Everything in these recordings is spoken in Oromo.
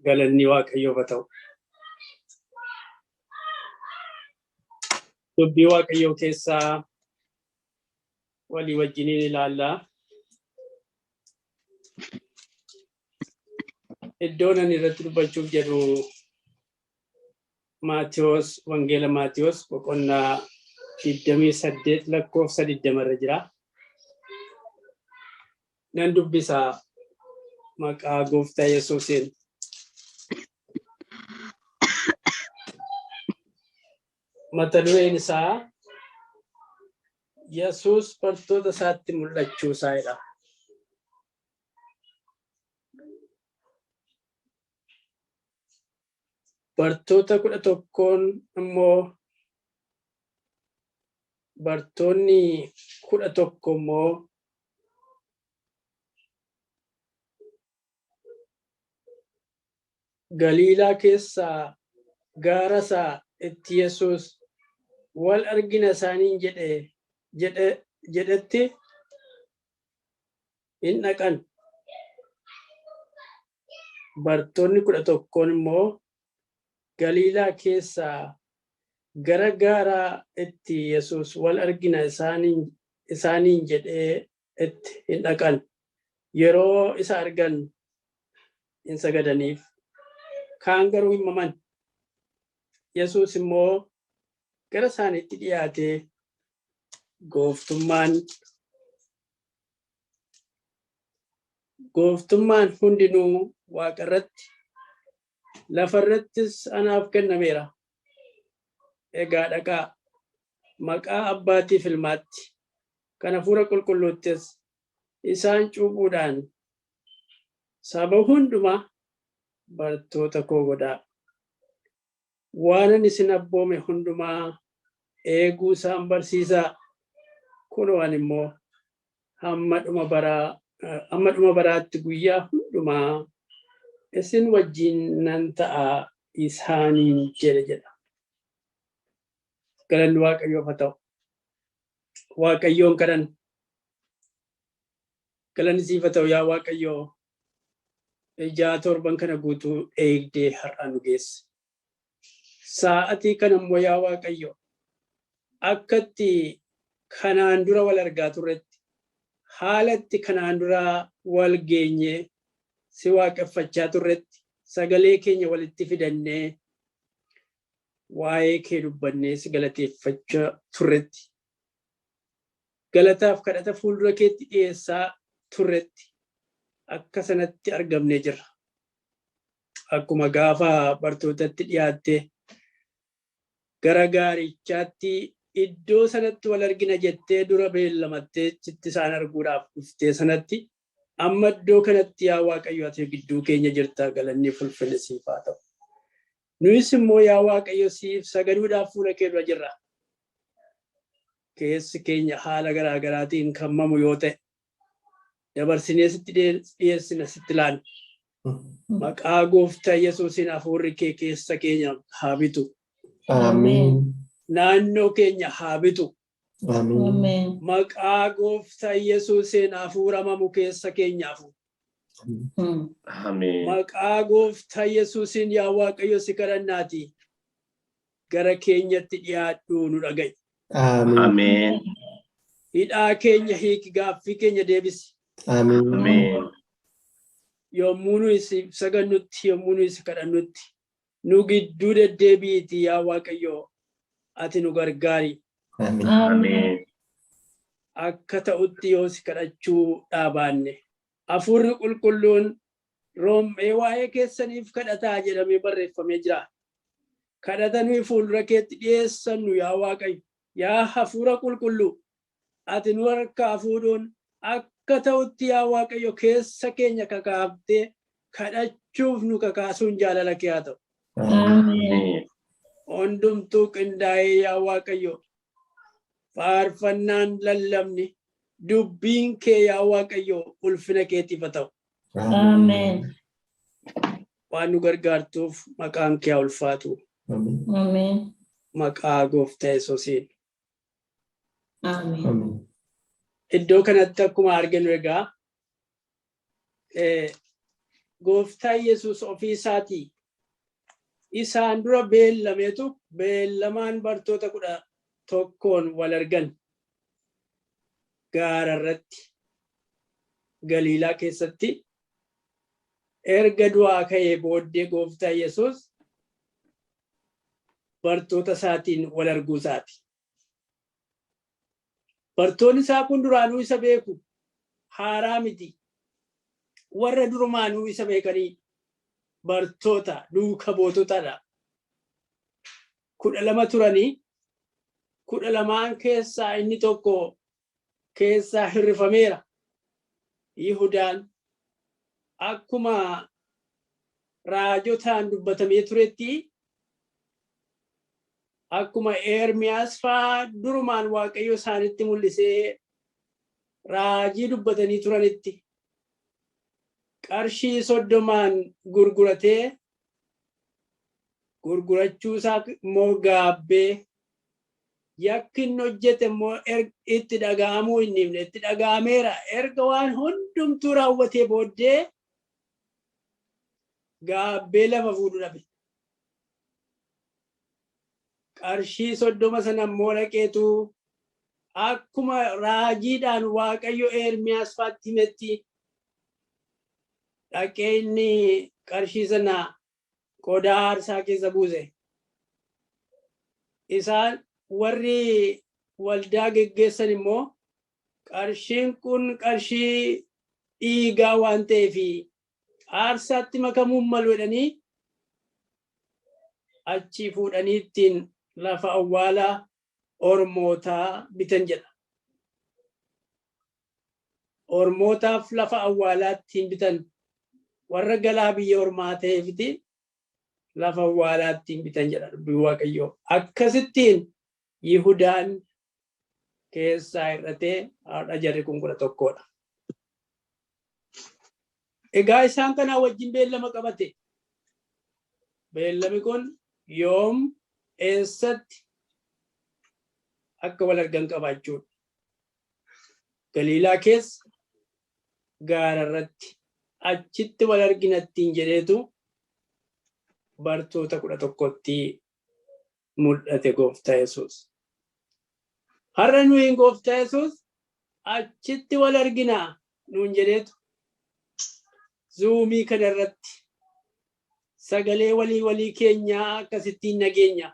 galanni Waaqayyoof haa ta'u. Dubbii Waaqayyoo keessaa walii wajjiniin ilaallaa. Iddoon ani irratti dubbachuuf jedhu Maatiyos, Wangeela Maatiyos boqonnaa 28 lakkoofsa 20 irra jira. Nan dubbisaa maqaa Gooftaa Yesuusiin. Mata dureen isaa Yesuus bartoota isaatti mul'achuu isaadha. Bartoota 11 immoo bartoonni 11 immoo Galiilaa keessaa gaara isaa itti Yesuus wal argina isaaniin jedhetti hin dhaqan. Bartoonni 11 immoo Galiilaa keessaa gara gaaraa itti Yesuus wal argina isaaniin jedhetti hin dhaqan. Yeroo isa argan hin sagadaniif. Kaan garuu hin maman. Yesuus immoo gara isaaniitti dhiyaatee gooftummaan hundinuu Waaqa irratti lafa irrattis anaaf kennameera. Egaa dhaqaa maqaa Abbaatiif Ilmaatti kan Hafuura Qulqulluuttis isaan cuuphuudhaan saba hundumaa bartoota koo godhaa. Waan isin abboome hundumaa eeguu isaan barsiisaa. Kunoo ani immoo hamma dhuma baraatti guyyaa hundumaa isin wajjin nan ta'a isaaniin jedha. Galanni Waaqayyoof haa ta'u. Waaqayyoon kadhan. Galanni siif haa ta'u yaa Waaqayyoo. Ijaa torban kana guutuu eegdee har'a nu geesse. Sa'atii kana immoo yaa Waaqayyo akkatti kanaan dura wal argaa turretti haalatti kanaan dura wal geenyee si waaqeffachaa turretti sagalee keenya walitti fidannee waa'ee kee dubbannee si galateeffachaa turretti galataaf kadhata fuuldura keetti dhiyeessaa turretti akka sanatti argamnee jirra. Akkuma gaafa bartootatti dhiyaattee gara gaarichaatti iddoo sanatti wal argina jettee dura beellamattee chitti isaan arguudhaaf dhuftee sanatti amma iddoo kanatti yaa Waaqayyo ati gidduu keenya jirta. Galanni ulfinni siif haa ta'u. Nuyis immoo yaa Waaqayyo siif sagaduudhaaf fuula kee dura jirra. Keessi keenya haala garaa garaatiin kan mamu yoo ta'e dabarsinee sitti dhiyeessina sitti ilaalla. Maqaa Gooftaa Yesuusiin hafuurri kee keessa keenya haa bitu. Ameen. Naannoo keenya haa bitu. Ameen. Maqaa Gooftaa Yesuusiin hafuuramamu keessa keenyaaf. Ameen. Maqaa Gooftaa Yesuusiin yaa Waaqayyo si kadhannaati. Gara keenyatti dhiyaadhu nu dhaga'i. Ameen. Hidhaa keenya hiiki, gaaffii keenya deebisi. Ameen. Yommuu nuyi sagannutti, yommuu nuyi kadhannutti nu gidduu deddeebiiti yaa Waaqayyo ati nu gargaari. Ameen. Akka ta'utti yoo si kadhachuu dhaabanne hafuurri qulqulluun roomee waa'ee keessaniif kadhataa jedhamee barreeffamee jira. Kadhata nuyi fuuldura keetti dhiyeessannu yaa Waaqayyo yaa hafuura qulqulluu ati nu harkaa fuudhuun akka ta'utti yaa Waaqayyo keessa keenya kakaaftee kadhachuuf nu kakaasuun jaalala kee haa ta'u. Ameen. Hundumtuu qindaa'ee yaa Waaqayyo faarfannaan lallabni dubbiin kee yaa Waaqayyo ulfina keetiif haa ta'u. Ameen. Waan nu gargaartuuf maqaan kee haa ulfaatu. Ameen. Maqaa Gooftaa Yesuusiin. Ameen. Iddoo kanatti akkuma arginu egaa gooftaa Yesuus ofii isaatii isaan dura beellameetu beellamaan bartoota 11 wal argan gaara irratti Galiilaa keessatti erga du'aa ka'ee booddee gooftaa Yesuus bartoota isaatiin wal arguu isaati. Bartoonni isaa kun duraanuu isa beeku haaraa miti. Warra durumaanuu isa beekanii bartoota duuka boototadha. 12 turanii 12 keessaa inni tokko keessaa hirrifameera. Yihudaan akkuma raajotaan dubbatamee turetti akkuma Ermiyaas faa durumaan Waaqayyo isaanitti mul'isee raajii dubbatanii turanitti qarshii 30 gurguratee gurgurachuu isaa immoo gaabbee yakkin hojjete immoo itti dhaga'amuu hin himne itti dhaga'ameera. Erga waan hundumtuu raawwatee booddee gaabbee lafa fuudhu dhabe. Qarshii 30 sana immoo dhaqeetu akkuma raajiidhaan Waaqayyo Ermiyaas faatti himetti dhaqee inni qarshii sana qodaa aarsaa keessa buuse. Isaan warri waldaa geggeessan immoo qarshiin kun qarshii dhiigaa waan ta'eef aarsaatti makamuu malu jedhanii achi fuudhanii ittiin lafa awwaalaa ormootaa bitan jedha. Ormootaaf lafa awwaalaa ittiin bitan warra galaa biyya ormaa ta'eefiti lafa awwaalaa ittiin bitan jedha dubbii Waaqayyoo. Akkasittiin Yihudaan keessaa hir'atee haadha jarri kun 11dha. Egaa isaan kanaa wajjin beellama qabate. Beellami kun yoom eessatti akka wal argan qabaachuudha. Galiilaa keessa gaara irratti achitti wal arginattiin jedheetu bartoota 11tti mul'ate gooftaa Yesuus. Har'a nuyi gooftaa Yesuus achitti wal arginaa nuun jedheetu zuumii kana irratti sagalee walii keenyaa akkasittiin nageenya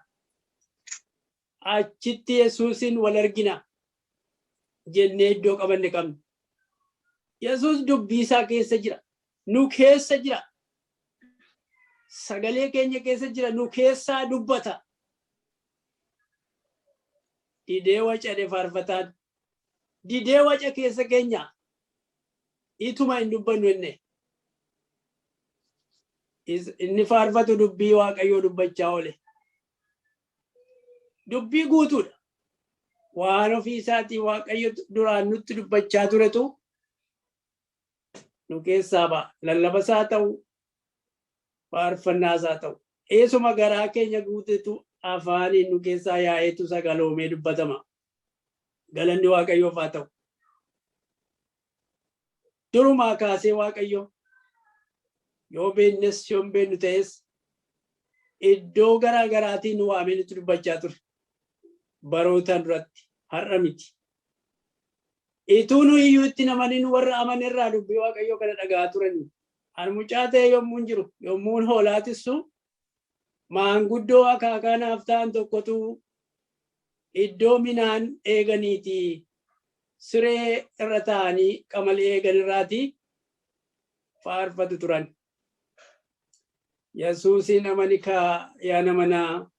achitti Yesuusin wal argina jennee iddoo qabanne qabna. Yesuus dubbii isaa keessa jira, nu keessa jira, sagalee keenya keessa jira, nu keessaa dubbata. Didee waca faarfataan didee waca keessa keenya ituma hin dubbannu enne. Inni faarfatu dubbii Waaqayyoo dubbachaa oole. Dubbii guutuudha. Waan ofii isaatii Waaqayyo duraan nutti dubbachaa turetu nu keessaa ba'a. Lallabasaa ta'u, faarfannaasaa ta'u. Eesuma garaa keenya guutetu afaaniin nu keessaa yaa'eetu sagaloomee dubbatama. Galanni Waaqayyoof haa ta'u. Durumaa kaasee Waaqayyo yoo beennes yoo hin beennu ta'es iddoo garaa garaatiin nu waamee nutti dubbachaa ture. Barootaan duratti har'a miti. Ituu nu iyyuu itti namanin warra aman irraa dubbii Waaqayyoo kana dhaga'aa turani. Ani mucaa ta'e yommuu jiru yommuu hoolaatissu maanguddoo akaakaa naaf ta'an tokkotu iddoo minaan eeganiiti siree irra ta'anii qamalee eegan irraati faarfatu turan. Yesuusin amanikaa yaa namanaa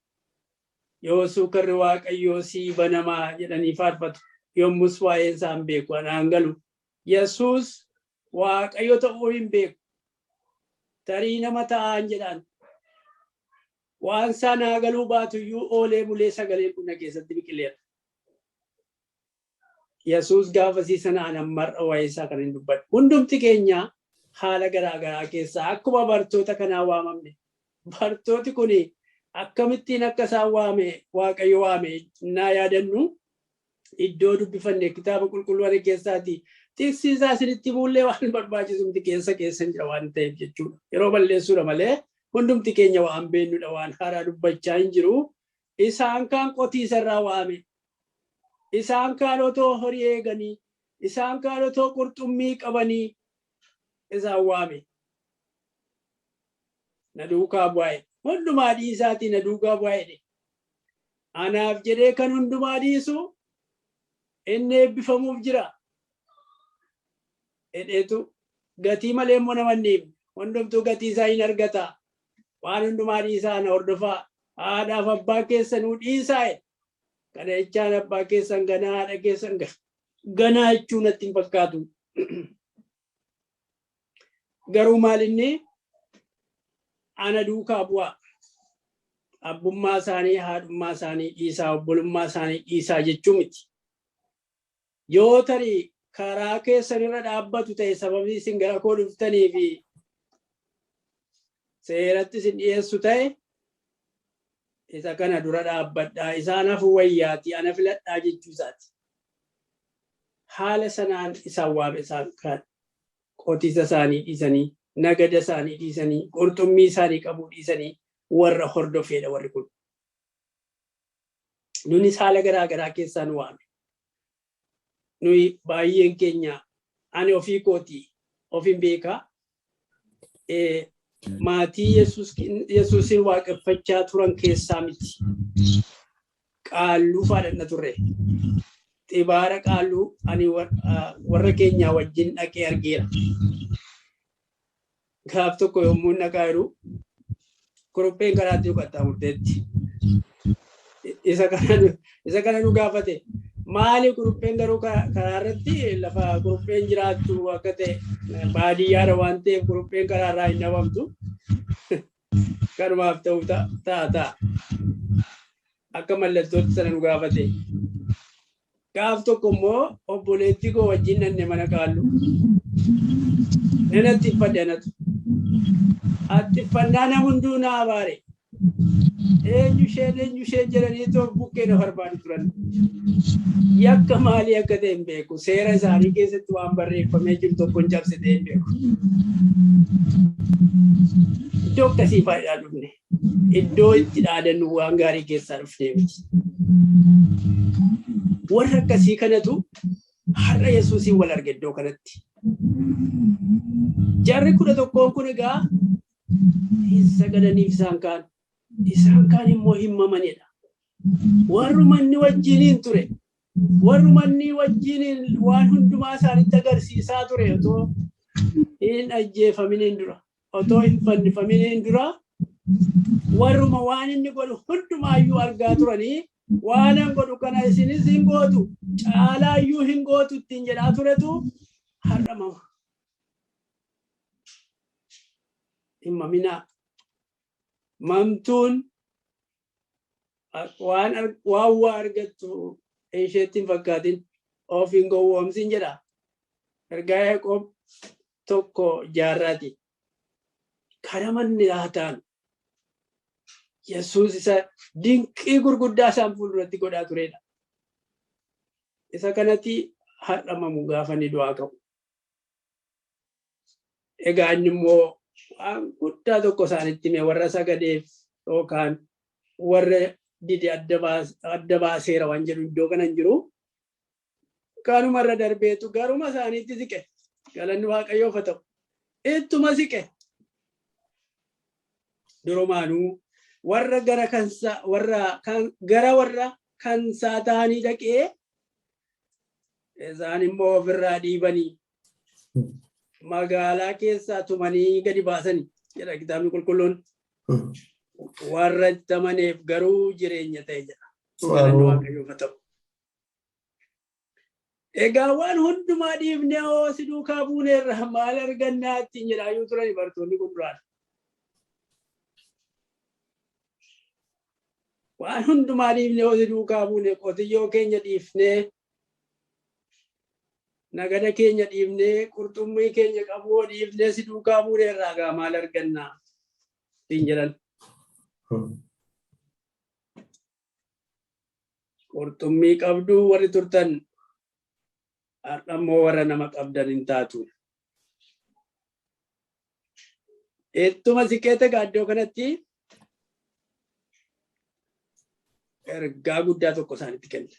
yoo suukarri Waaqayyoo sii banamaa jedhanii faarfatu. Yommus waa'een isaan beeku anaan galu. Yesuus Waaqayyo ta'uu hin beeku. Tarii nama ta'an jedhaan. Waan isaan haa galuu baatuyyuu oolee bulee sagaleen kun keessatti biqileera. Yesuus gaafasii sanaan ammarra waa'ee isaa kan hin dubbadhu. Hundumti keenya haala garaa garaa keessaa akkuma bartoota kanaa waamamne. Bartooti kun akkamittiin akka isaan waame Waaqayyo waame naa yaadannu iddoo dubbifanne kitaaba qulqulluu keessaati tiksiisaa isinitti buullee waan barbaachisumti keessan jira waan ta'eef jechuudha. Yeroo balleessuudha malee hundumti keenya waan beennudha waan haaraa dubbachaa hin jiru. Isaan kaan qotiisarraa waame. Isaan kaan otoo horii eeganii. Isaan kaan otoo qurxummii qabanii isaan waame. Na duukaa bu'ee. Hundumaa dhiisaatii na duukaa bu'ee. Anaaf jedhee kan hundumaa dhiisu inni eebbifamuuf jira. Edheetu gatii malee immoo nama hin dhiibne. Hundumtuu gatii isaa hin argata. Waan hundumaa dhiisaa na hordofaa. Haadhaaf abbaa keessanuu dhiisaa. Kana jechaan abbaa keessan ganaa haadha keessan ganaa jechuun natti hin fakkaatu. Garuu maalinni ana duukaa bu'aa. Abbummaa isaanii, haadhummaa isaanii dhiisaa, obbolummaa isaanii dhiisaa jechuu miti. Yoo tarii karaa keessan irra dhaabbatu ta'e sababii isin gara koo dhuftanii fi seeratti isin dhiyeessu ta'e isa kana dura dhaabbadhaa. Isaan hafu wayyaati ana filadhaa jechuu isaati. Haala sanaan isaan waame isaan kan qotiisa isaanii dhiisanii, nagada isaanii dhiisanii, qurxummii isaanii qabuu dhiisanii warra hordofeedha warri kun. Nunis haala garaa garaa keessaa nu waame. Nuyi baay'een keenya ani ofii kootii ofin beekaa. Maatii Yesuusin waaqeffachaa turan keessaa miti. Qaalluu faadhanna turre. Xibaara qaalluu ani warra keenyaa wajjin dhaqee argeera. Gaaf tokko yommuu dhaqaa jiru kurupheen karaatti yuqattaa murteetti. Isa kana nu gaafate. Maali kurupheen garuu karaa irratti lafa kurupheen jiraattu akka ta'e baadiyyaadha waan ta'eef kurupheen karaarraa hin dhabamtu. Kanumaaf ta'u ta'a. Akka mallattootti sana nu gaafate. Gaaf tokko immoo obboleettii koo wajjin nanne mana qaallu. Nana xiffadhe anatu. Xiffannaa nama hunduu naa abaare. Eenyu isheen jedhanii bukkee na barbaadu turan. Yakka maalii akka ta'e hin beeku. Seera isaanii keessatti waan barreeffamee jiru tokko hin cabsite hin beeku. Iddoo akkasii faayidaa dhufne. Iddoo itti dhaadannu waan gaarii keessaa dhufnee miti. Warra akkasii kanatu har'a Yesuusiin wal arge iddoo kanatti. Jarri 11 kun egaa hin sagadaniif isaan kaan immoo hin mamanidha. Warrumanni wajjiniin ture. Warrumanni wajjiniin waan hundumaa isaanitti agarsiisaa ture otoo hin ajjeefaminiin dura. Otoo hin fannifaminiin dura. Warruma waan inni godhu hundumaayyuu argaa turanii waan an godhu kana isinis hin gootu. Caalaayyuu hin gootu ittiin jedhaa turetu har'a mama. Hin maminaa. Mamtuun waan waa argattu isheetti hin fakkaatin of hin gowwoomsin jedha. Ergaa Yaaqoob tokko jaarraati. Kana manni laataan Yesuus isa dinqii gurguddaa isaan fuulduratti godhaa turedha. Isa kanatti hadhamamu gaafa ni du'aa qabu. Egaa inni immoo waan guddaa tokko isaanitti hime warra sagadeef yookaan warra dide adda baaseera waan jedhu iddoo kana hin jiru. Kanumarra darbeetu garuma isaaniitti siqe. Galanni Waaqayyoof haa ta'u. Ittuma siqe. Durumaanuu warra warra kansaa ta'anii dhaqee isaan immoo ofirraa dhiibanii magaalaa keessaa tumanii gadi baasanii jedha kitaabni qulqulluun. Warra itti amaneef garuu jireenya ta'e jedha. Galanni Waaqayyoof haa ta'u. Egaa waan hundumaa dhiifnee hoo si duukaa buuneerra maal argannaa ittiin jedhaayyuu turani bartoonni kun duraan. Waan hundumaa dhiifnee hoo si duukaa buune qotiyyoo keenya dhiifnee nagada keenya dhiifnee qurxummii keenya qabuu dhiifnee si duukaa buuneerraa gaa maal argannaa ittiin jedhan. Qurxummii qabduu warri turtan ammoo warra nama qabdan hin taatu. Ettuma siqeete gaaddoo kanatti ergaa guddaa tokko isaanitti kenne.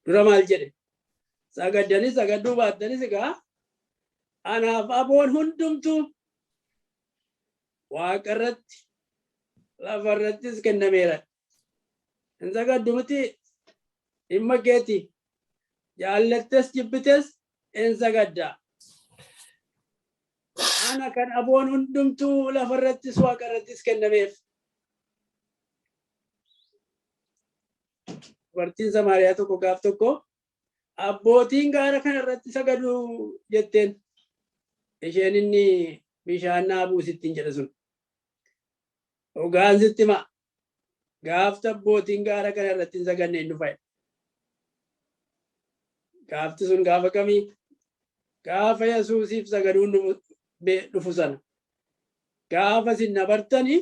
Dura maal jedhe? Sagaddanis sagadduu baattanis egaa anaaf aboon hundumtu waaqa irratti lafa irrattis kennameera. Hin sagaddu miti dhimma keeti jaallattes jibbites hin sagaddaa. Ana kan aboon hundumtu lafa irrattis waaqa irrattis kennameef. Dubartiin Samaariyaa tokko gaaf tokko abbootiin gaara kana irratti sagadu jetteen. Isheen inni bishaan naabuu sittiin jedha sun. Dhugaan sitti hima. Gaafta abbootiin gaara kana irratti hin saganne hin dhufa. Gaafti sun gaafa kamii? Gaafa Yesuusiif sagaduun dhufu sana. Gaafa isin abartanii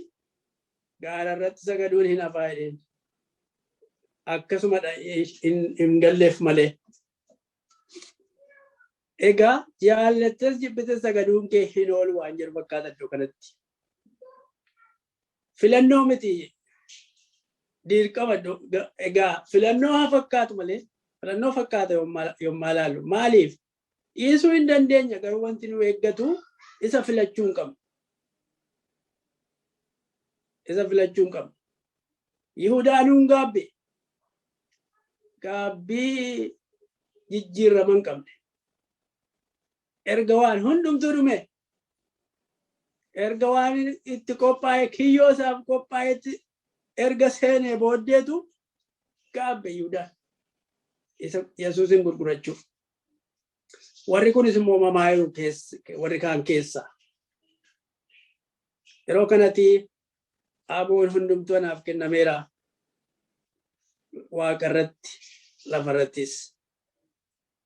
gaara irratti sagaduun hin hafaa jedheen. Akkasuma hin galleef malee. Egaa jaallattes jibbites sagaduun kee hin oolu waan jedhu fakkaata iddoo kanatti. Filannoo miti dirqama egaa filannoo haa fakkaatu malee filannoo fakkaata yommaa laallu. Maaliif? Dhiisuu hin dandeenya garuu wanti nu eeggatu isa filachuu hin qabnu. Isa filachuu hin qabnu. Yihudaanuun gaabbe. Gaabbii jijjiirama hin qabne. Erga waan hundumtuu dhume. Erga waan itti qophaa'e kiyyoo isaaf qophaa'etti erga seenee booddeetu gaabbe Yihudaan. Yesuusin gurgurachuuf. Warri kunis immoo mamaayiru warri kaan keessa. Yeroo kanatti aboon hundumtuu anaaf kennameera. Waaqa irratti lafa irrattis.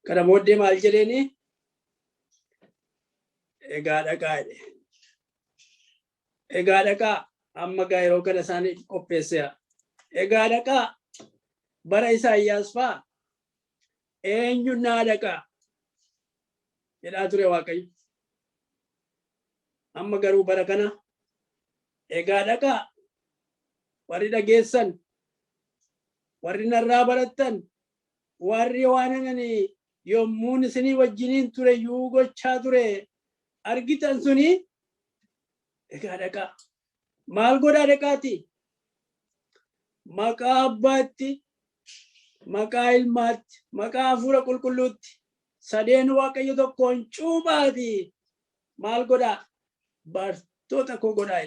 Kana booddee maal jedheeni? Egaa dhaqaa jedhe. Egaa dhaqaa amma gaa yeroo kana isaanii qopheesseera. Egaa dhaqaa bara Isaayyaas fa'a eenyu naa dhaqaa jedhaa ture Waaqayyo. Amma garuu bara kana egaa dhaqaa warri dhageessan warri narraa barattan warri waan ani yommuun isinii wajjiniin ture yuu gochaa ture argitan suni egaa dhaqaa. Maal godhaa dhaqaati? Maqaa Abbaatti, maqaa Ilmaatti, maqaa Hafuura Qulqulluutti sadeen Waaqayyo tokkoon cuuphaati. Maal godhaa? Bartoota koo godhaa.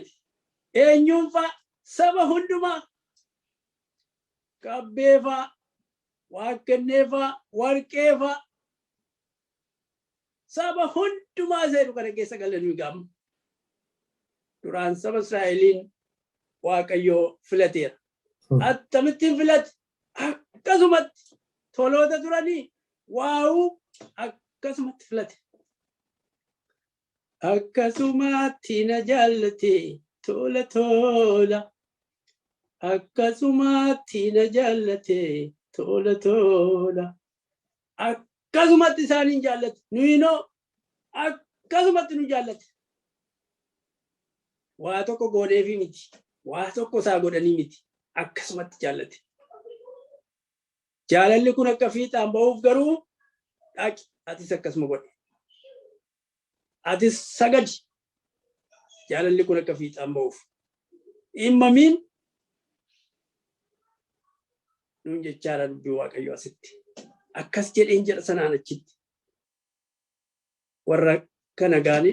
Eenyuun fa'a? Saba hundumaa. Qabbee fa'a, waaqennee fa'a, warqee fa'a. Saba hundumaa seeru kana keessa galanuu gaama. Duraan saba Israa'eliin Waaqayyo filateera. Akkamittiin filate? Akkasumatti toloota turanii waa'uu akkasumatti filate. Akkasumatti na jaallate tola tola. Akkasumatti na jaallate tola tola. Akkasumatti isaaniin jaallate. Nuyinoo akkasumatti nu jaallate. Waa tokko godheefi miti. Waa tokko isaa godhanii miti. Akkasumatti jaallate. Jaalalli kun akka fiixaan ba'uuf garuu dhaqi. Atis akkasuma godhe. Atis sagadi. Jaalalli kun akka fiixaan ba'uuf. Himmamiin nuun jechaadha dubbii Waaqayyo asitti. Akkas jedheen jedha sanaan achitti. Warra kana gaani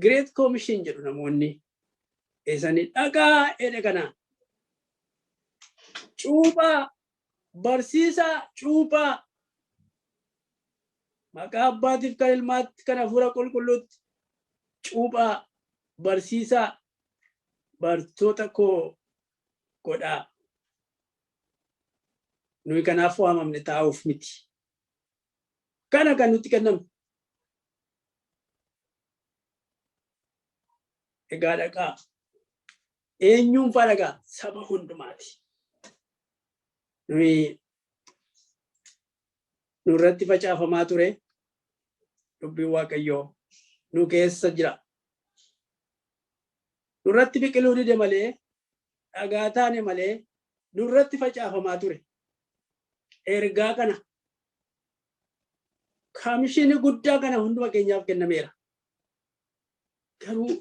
Great Commission jedhu namoonni. Eessanii dhaqaa jedhe kanaan. Cuuphaa barsiisaa cuuphaa maqaa Abbaatiif kan Ilmaatti kan Hafuura Qulqulluutti cuuphaa barsiisaa bartoota koo godhaa. Nuyi kanaaf waamamne taa'uuf miti. Kana kan nutti kennamu. Egaa dhaqaa. Eenyuun fa'a dhaqaa? Saba hundumaati. Nuyi nurratti facaafamaa ture. dubbiin waaqayyoo nu keessa jira. Nurratti biqiluu dide malee dhagaa taane malee nurratti facaafamaa ture. Ergaa kana kaamishini guddaa kana hunduma keenyaaf kennameera. Garuu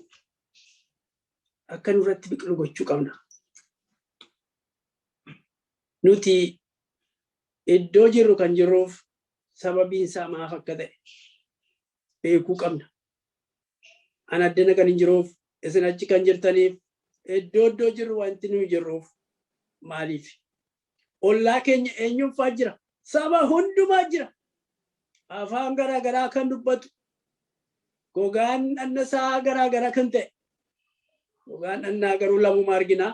akka nurratti biqilu gochuu qabna. Nuti iddoo jirru kan jirruuf sababiin isaa maaf akka ta'e beekuu qabna. Ana addana kan hin jiruuf isin achi kan jirtaniif iddoo jirru wanti nuyi jirruuf maaliif? Ollaa keenya eenyuffaa jira? Saba hundumaa jira. Afaan garaagaraa kan dubbatu, gogaan dhannasaa garaagaraa kan ta'e, gogaan dhannaa garuu lamuma arginaa.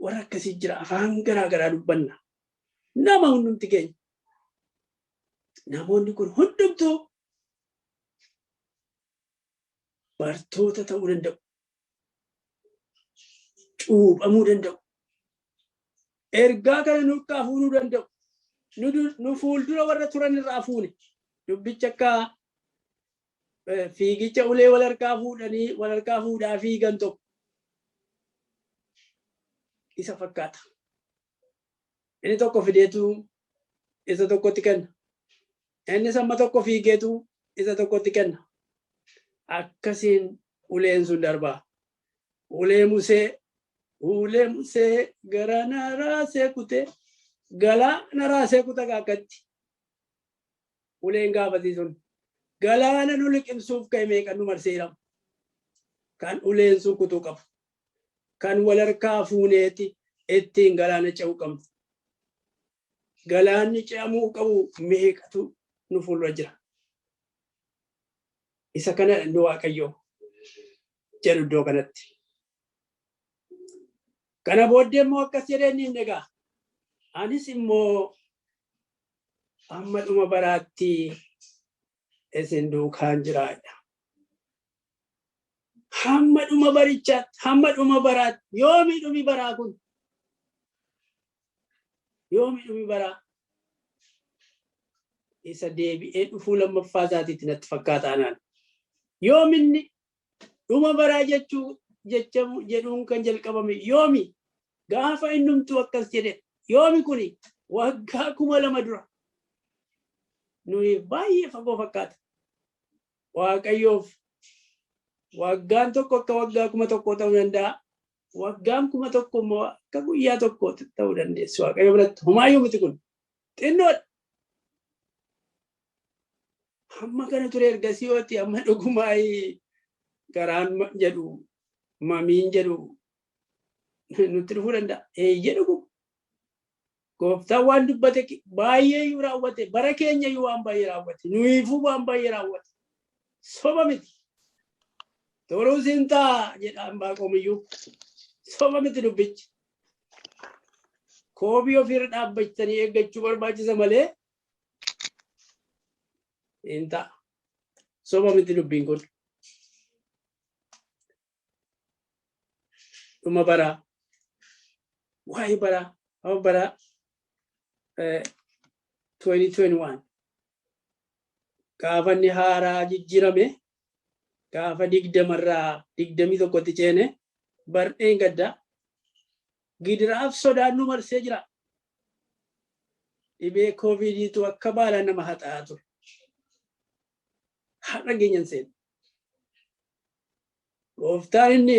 Warra akkasii jira, afaan garaagaraa dubbanna. Nama hundumti keenya. Namoonni kun hundumtuu bartoota ta'uu danda'u. Cuuphamuu danda'u. Ergaa kana nurraa fuunuu danda'u. Nu fuuldura warra turan irraa fuune. Dubbicha akka fiigicha ulee wal harkaa fuudhaa fiigan tokko isa fakkaata. Inni tokko fideetu isa tokkotti kenna. Inni amma tokko fiigeetu isa tokkotti kenna. Akkasiin uleen sun darbaa. Ulee Musee gara naraasee kutee galaa naraasee kuta kaakatti. Uleen gaafati sun galaana nu liqimsuuf ka'e meeqa nu marseeramu. Kan uleen sun kutuu qabu. Kan wal harkaa fuuneeti ittiin galaana ce'uu qabnu. Galaanni ce'amuu qabu meeqatu nu fuuldura jira. Isa kana nu Waaqayyoo jedhu iddoo kanatti. Kana booddee immoo akkas jedhee ni egaa. Anis immoo amma dhuma baraatti isin duukaan jiraadha. Hamma dhuma barichaatti, hamma dhuma baraatti, yoomi dhumi baraa kun? Yoomi dhumi baraa? Isa deebi'ee dhufuu lammaffaa isaatiitti natti fakkaata anaan. Yoominni dhuma baraa jedhuun kan jalqabame yoomi? Gaafa innumtuu akkas jedhe yoomi kuni waggaa 2000 dura. Nuyi baay'ee fagoo fakkaata. Waaqayyoof waggaan tokko akka waggaa 1000 ta'uu danda'a. Waggaan 1000 immoo akka guyyaa tokko ta'uu dandeessu. Waaqayyo biratti homaayyuu miti kun xinnoodha. Hamma kana ture ergasii yooti amma dhugumaa garaan jedhu mamiin jedhu nutti dhufuu danda'a. Eeyyee dhuguma. Gooftaan waan dubbate baay'ee iyyuu raawwate. Bara keenya iyyuu waan baay'ee raawwate. Nuyiifuu waan baay'ee raawwate. Soba miti. Toruu siin ta'a jedhaan Baaqoomiyyuu. Soba miti dubbichi. Koobii ofiirra dhaabbatanii eeggachuu barbaachisa malee hin ta'a. Soba miti dubbiin kun. Dhuma baraa. Waa'ee baraa. Amma baraa 2021. Gaafa inni haaraa jijjiirame gaafa 21tti ceene bardeen gaddaa gidiraaf sodaan nu marsee jira. Dhibee koovidiitu akka baalaan nama haxaa'aa ture. Har'a geenyan seena. Gooftaan inni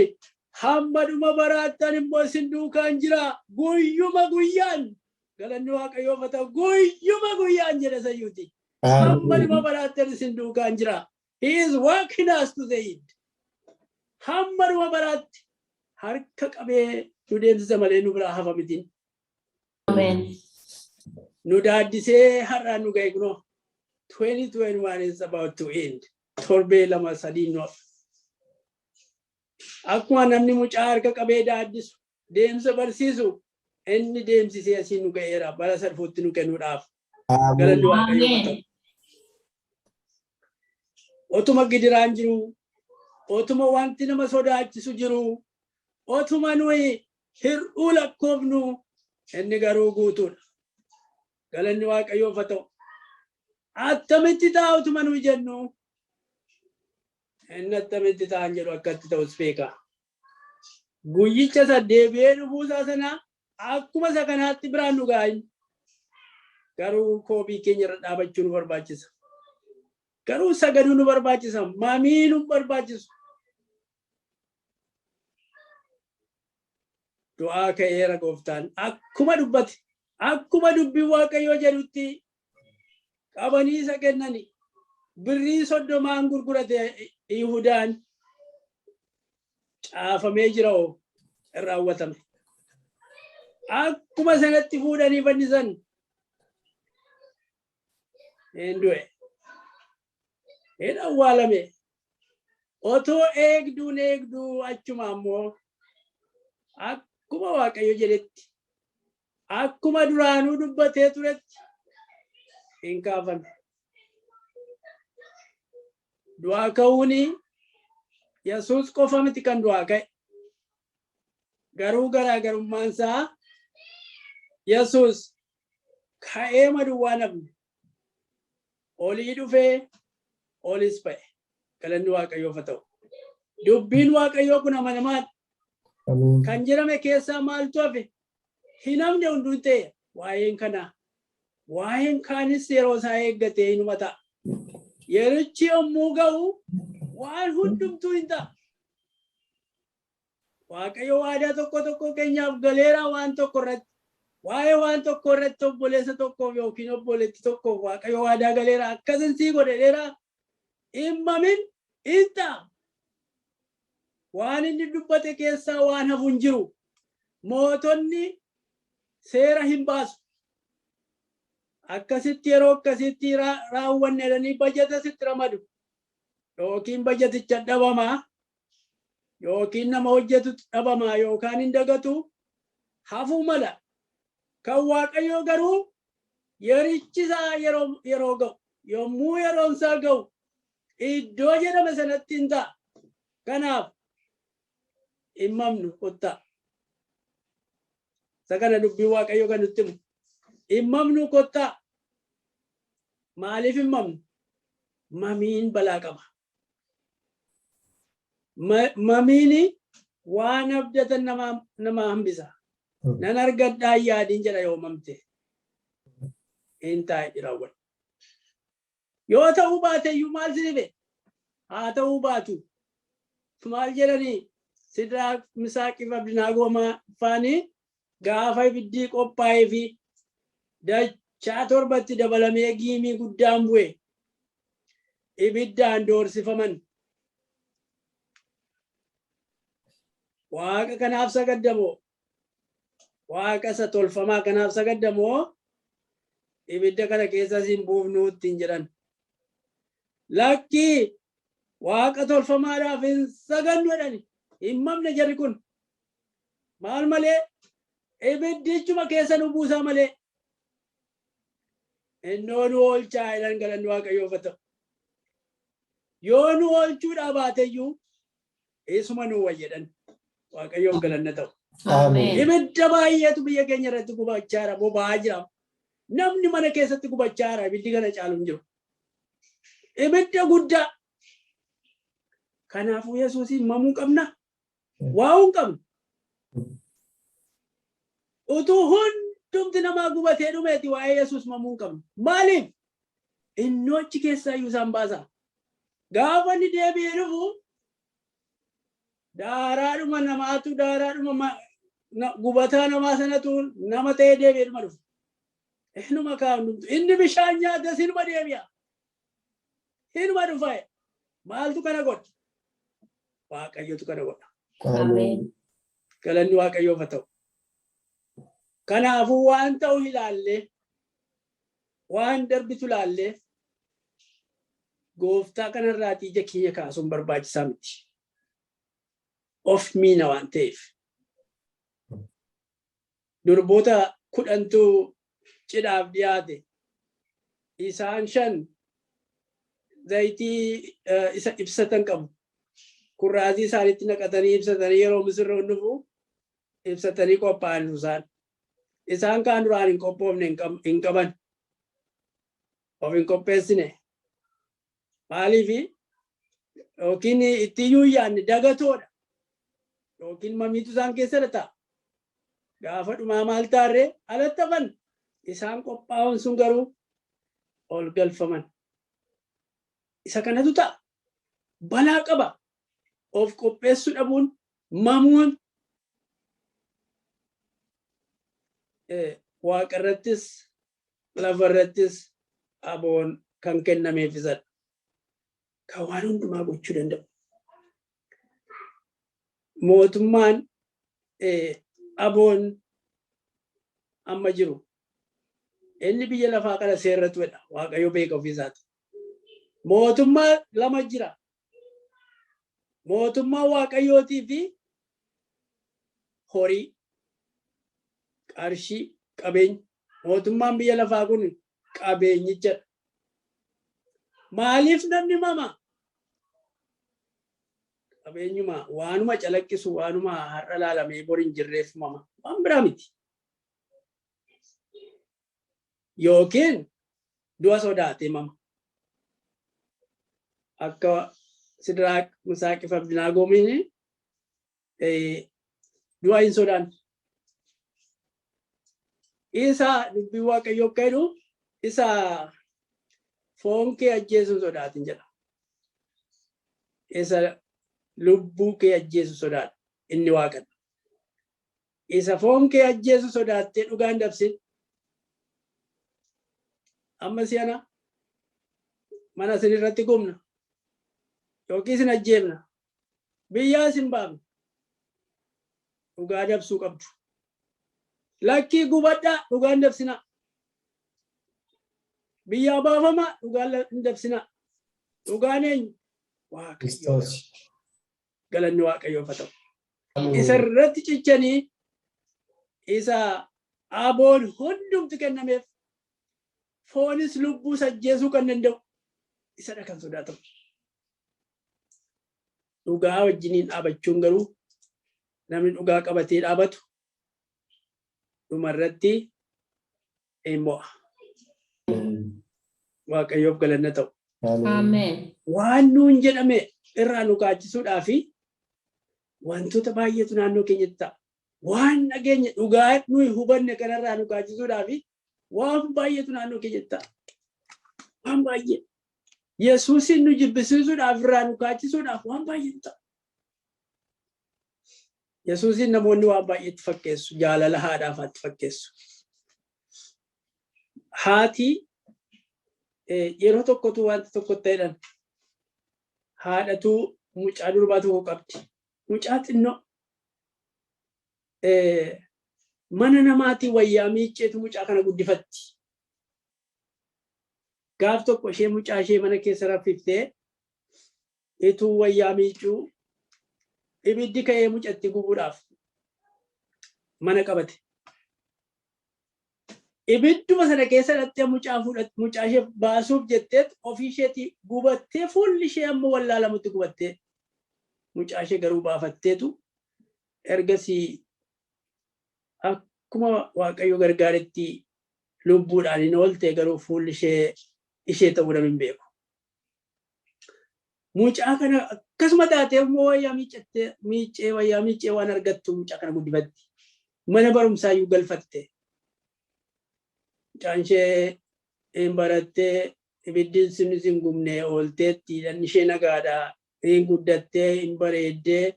hamma dhuma baraattan immoo isin duukaan jira guyyuma guyyaan. Galanni Waaqayyoof haa ta'u guyyuma guyyaan jedha sayyuuti. Hamma dhuma baraattan isin duukaan jira. He is working us to the end. Hamma dhuma baraatti harka qabee nu deemsisa malee nu biraa hafa mitiin. Amen. Nu daaddisee har'aan nu ga'e kunoo 2021 is about to end. Torbee 2-3 nu hafa. Akkuma namni mucaa harka qabee daaddisu deemsa barsiisu inni deemsisee asii nu ga'eera bara sarfuutti nu kennuudhaaf. Galanni Waaqayyoo haa ta'u. Otuma gidiraan jiru, otuma wanti nama sodaachisu jiru, otuma nuyi hir'uu lakkoofnu inni garuu guutuudha. Galanni Waaqayyoof haa ta'u. attamitti taa'utu manuu jennu inni attamitti taa'an jedhu akkatti ta'us beeka. Guyyicha isa deebi'ee dhufuusaa sana akkuma isa kanaatti biraan nu gaa'in. Garuu koobii keenya irra dhaabachuu nu barbaachisa. Garuu sagaduu nu barbaachisa. Mamii nu barbaachisu. Du'aa ka'eera gooftaan akkuma dubbate akkuma dubbii Waaqayyoo jedhutti qabanii isa kennani. Birrii 30 gurgurate Yihudaan caafamee jira raawwatame. Akkuma sanatti fuudhanii fannisan. Endu'e. Hin awwaalame. Otoo eegduu achuma ammoo akkuma Waaqayyo jedhetti akkuma duraanuu dubbatee turetti hin kaafame. Du'aa ka'uuni Yesuus qofa miti kan du'aa ka'e. Garuu garaagarummaan isaa Yesuus ka'ee maduwwaa namni olii dhufee olis ba'e. Galanni Waaqayyoof haa ta'u. Dubbiin Waaqayyoo kun amanamaan kan jedhame keessaa maaltu hafe? Hin hafne hunduu ta'e waa'een kanaa. Waa'een kaanis yeroo isaa eeggatee inuma ta'a. Yerichi yommuu ga'u waan hundumtuu hin ta'a. Waaqayyo waadaa tokko keenyaaf galeera waan tokko irratti. Waa'ee waan tokko irratti obboleessa tokkoof yookiin obboleetti tokkoof Waaqayyo waadaa galeera akkasin sii godheera. Himmamin hin ta'a. Waan inni dubbate keessaa waan hafu hin jiru. Mootonni seera hin baasu. Akkasitti yeroo akkasitti raawwanne jedhanii bajata sitti ramadu. Yookiin bajaticha dhabamaa yookiin nama hojjetu dhabamaa yookaan hin dagatu hafuu mala. Kan Waaqayyoo garuu yerichi isaa yeroo ga'u yommuu yeroon isaa ga'u iddoo jedhame sanatti hin ta'a. Kanaaf himmamnu kottaa. Isa kana dubbii Waaqayyoo kan nutti himu. Himmamnu kottaa. Maaliif himmamnu? Mamiin balaa qaba. Mamiin waan abdatan nama hambisa. Nan argadhaa yaadiin jedha yoo mamte. Hin taa'e raawwan. Yoo ta'uu baate iyyuu maal sinife? Haa ta'uu baatu. Maal jedhanii? Sidraaq Misaaqiif Abdanaagoo faanii gaafa ibiddii qophaa'ee fi dachaa 7 dabalamee giimii guddaan bu'e ibiddaan doorsifaman. Waaqa kanaaf sagaddamoo Waaqa isa tolfamaa kanaaf sagaddamoo ibidda kana keessa siin buufnuutti hin jedhan. Lakkii Waaqa tolfamaadhaaf hin sagannu jedhani. Himmamne jarri kun maal malee ibiddichuma keessa nu buusaa malee innoo nu oolchaa jedhan galanni Waaqayyoof haa ta'u. Yoo nu oolchuudhaa baateyyuu eesuma nu wayyadan Waaqayyoof galanna ta'u. Ibidda baay'eetu biyya keenya irratti gubachaa jira boba'aa jira. Namni mana keessatti gubachaa jira ibiddi kana caalu hin jiru. Ibidda guddaa. Kanaafuu Yesuusiin mamuu qabna. Waa hin qabnu. Utuu hundumti namaa gubatee dhumeeti waa'ee Yesuus mamuu hin qabnu. Maaliif? Innoo achi keessaa iyyuu isaan baasa. Gaafa inni deebi'ee dhufu daaraadhuma namaatu daaraadhuma gubataa namaa sanatu nama ta'ee deebi'ee dhuma dhufu. Inuma kaa'amnumtu. Inni bishaan nyaates inuma deebi'a. Inuma dhufa. Maaltu kana godha? Waaqayyotu kana godha. Galanni Waaqayyoof haa ta'u. Kanaafuu waan ta'u ilaallee waan darbitu ilaallee gooftaa kanarraatii ija keenya kaasuun barbaachisaa miti. Of miina waan ta'eef. Durboota 10tu cidhaaf dhiyaate. Isaan 5 zayitii isa ibsatan qabu. Kurraazii isaaniitti naqatanii ibsatanii yeroo misirroon dhufu ibsatanii qophaa'an isaan. Isaan kaan duraan hin qophoofne hin qaban. of hin qopheessine. Maaliif yookiin ittiyyuu yaadne dagatoodha. Yookiin mamiitu isaan keessa ta'a. Gaafa dhumaa maal taarree alatti hafan isaan qophaa'uun sun garuu ol galfaman. Isa kanatu ta'a. Balaa qaba. Of qopheessuu dhabuun mamuun waaqarrattis lafarrattis aboon kan kennameef isadha. Kan waan hundumaa gochuu danda'u. Mootummaan aboon amma jiru inni biyya lafaa kana seerratu jedha. Waaqayyo beeka ofiisaati. Mootummaa lama jira. Mootummaa waaqayyootii fi horii, qarshii, qabeenya. Mootummaan biyya lafaa kun qabeenyicha. Maaliif namni mama? Qabeenyuma waanuma calaqqisu waanuma har'a laalamee boriin jirreef mama. Waan biraa miti. Yookiin du'a sodaatee mama. Akka Sidraaq, Misaaq fi Abdinaagomiin du'a hin sodaanne. Isa dubbii waaqayyoo akka jedhu isa foon kee ajjeesu sodaatin jedha. Isa lubbuu kee ajjeesu sodaadha inni waaqadha. Isa foon kee ajjeesu sodaattee dhugaan dabsin. Amma si'ana mana isin irratti gubna yookiin isin ajjeefna. Biyyaa isin baafna. Dhugaa dabsuu qabdu. Lakkii gubadhaa dhugaan dabsina. Biyyaa baafama dhugaan hin dabsina. Dhugaan eenyu? Waaqayyo. Galanni waaqayyoof haa ta'u. Isa irratti cichanii isa aboon hundumti kennameef foonis lubbuu ajjeesuu kan danda'u isadha kan sodaatamu. Dhugaa wajjiniin dhaabachuun garuu namni dhugaa qabatee dhaabatu dhumarratti immoo waaqayyoof galanna ta'u. Ameen. Waan nuun jedhame irraa nu kaachisuudhaa fi wantoota baay'eetu naannoo keenyatti ta'a. Waan nageenya dhugaa nuyi hubanne kanarraa nu kaachisuudhaa fi waan baay'eetu naannoo keenyatti ta'a. Waan baay'ee. Yesuusin nu jibbisiisuudhaaf irraa nu kaachisuudhaaf waan baay'eetu ta'a. Yesuusin namoonni waan baay'eetti fakkeessu. Jaalala haadhaafaatti fakkeessu. Haati yeroo tokkotu wanta tokko ta'edhaan haadhatu mucaa durbaa tokko qabdi. Mucaa xinnoo mana namaatii wayyaa miicceetu mucaa kana guddifatti. Gaaf tokko ishee mucaa ishee mana keessa raffiftee ituu wayyaa miiccuu ibiddi ka'ee mucatti gubuudhaaf mana qabate. Ibidduma sana keessa dhattee mucaa ishee baasuuf jettee ofii isheetii gubattee fuulli ishee amma wallaalamutti gubattee mucaa ishee garuu baafatteetu ergasii akkuma waaqayyo gargaaretti lubbuudhaan hin oolte garuu fuulli ishee ta'uu hin beeku. Mucaa kana akkasuma taatee immoo wayyaa miiccee waan argattu mucaa kana guddifatti. Mana barumsaayyuu galfatte. Mucaan ishee hin barattee ibiddiin sunis hin gubne oolteetti dhanni ishee nagaadhaa hin guddattee hin bareeddee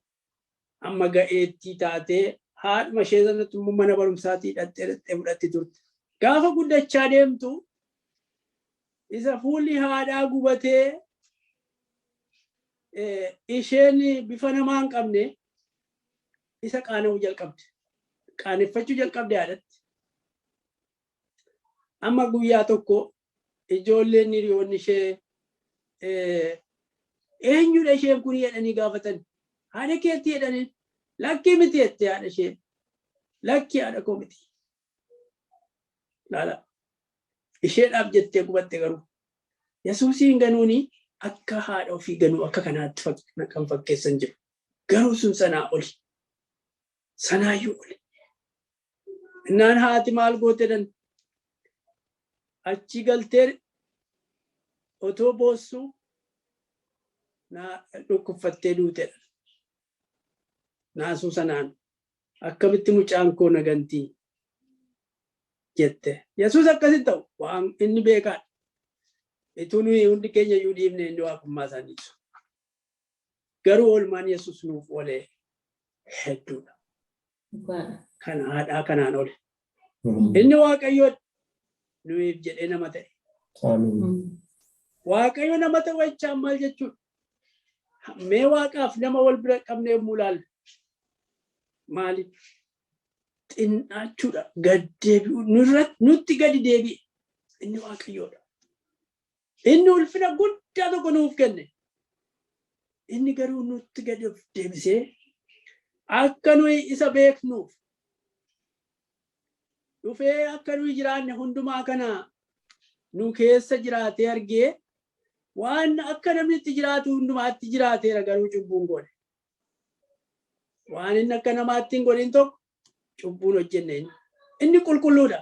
amma ga'eetti taatee haadhuma ishee sanatti immoo mana barumsaatii dhattee fudhatti turte. Gaafa guddachaa deemtu isa fuulli haadhaa gubatee isheen bifa namaa hin qabne isa qaana'uu jalqabde. Qaaneffachuu jalqabde haadhatti. Amma guyyaa tokko ijoolleen hiriyoonni ishee eenyudha isheen kun jedhanii gaafatan. Haadha keetti jedhaniin lakkii miti jettee haadha ishee. Lakkii haadha koo miti. Laala. Isheedhaaf jettee gubatte garuu. Yesuusiin ganuuni akka haadha ofii ganuu akka kanaatti kan fakkeessan jiru. Garuu sun sanaa oli. Sanaayyuu oli. Innaan haati maal goote dan achi galtee otoo boossuu na dhukkufattee duute naasuu sanaan akkamitti mucaan koo nagantii jette. Yesuus akkasitti ta'u waan inni beekaa ituu nuyi hundi keenya iyyuu dhiifne inni waaqummaa isaanii ibsu. Garuu oolmaan Yesuus nuuf oolee hedduudha. Kan haadhaa kanaan ole. Inni Waaqayyoodha. Nuyiif jedhee nama ta'e. Waaqayyo nama ta'u jechaan maal jechuudha? Mee Waaqaaf nama wal bira qabnee yommuu ilaallu maaliif? Xinnaachuudha. Gad deebi'u nutti gadi deebi'e. Inni Waaqayyoodha. Inni ulfina guddaa tokko nuuf kenne. Inni garuu nutti gadi of deebisee akka nuyi isa beeknuuf dhufee akka nuyi jiraanne hundumaa kana nu keessa jiraatee argee waan akka namni itti jiraatu hundumaatti jiraateera garuu cubbuun godhe. Waan inni akka namaatti hin godhin tokko cubbuun hojjenne. Inni qulqulluudha.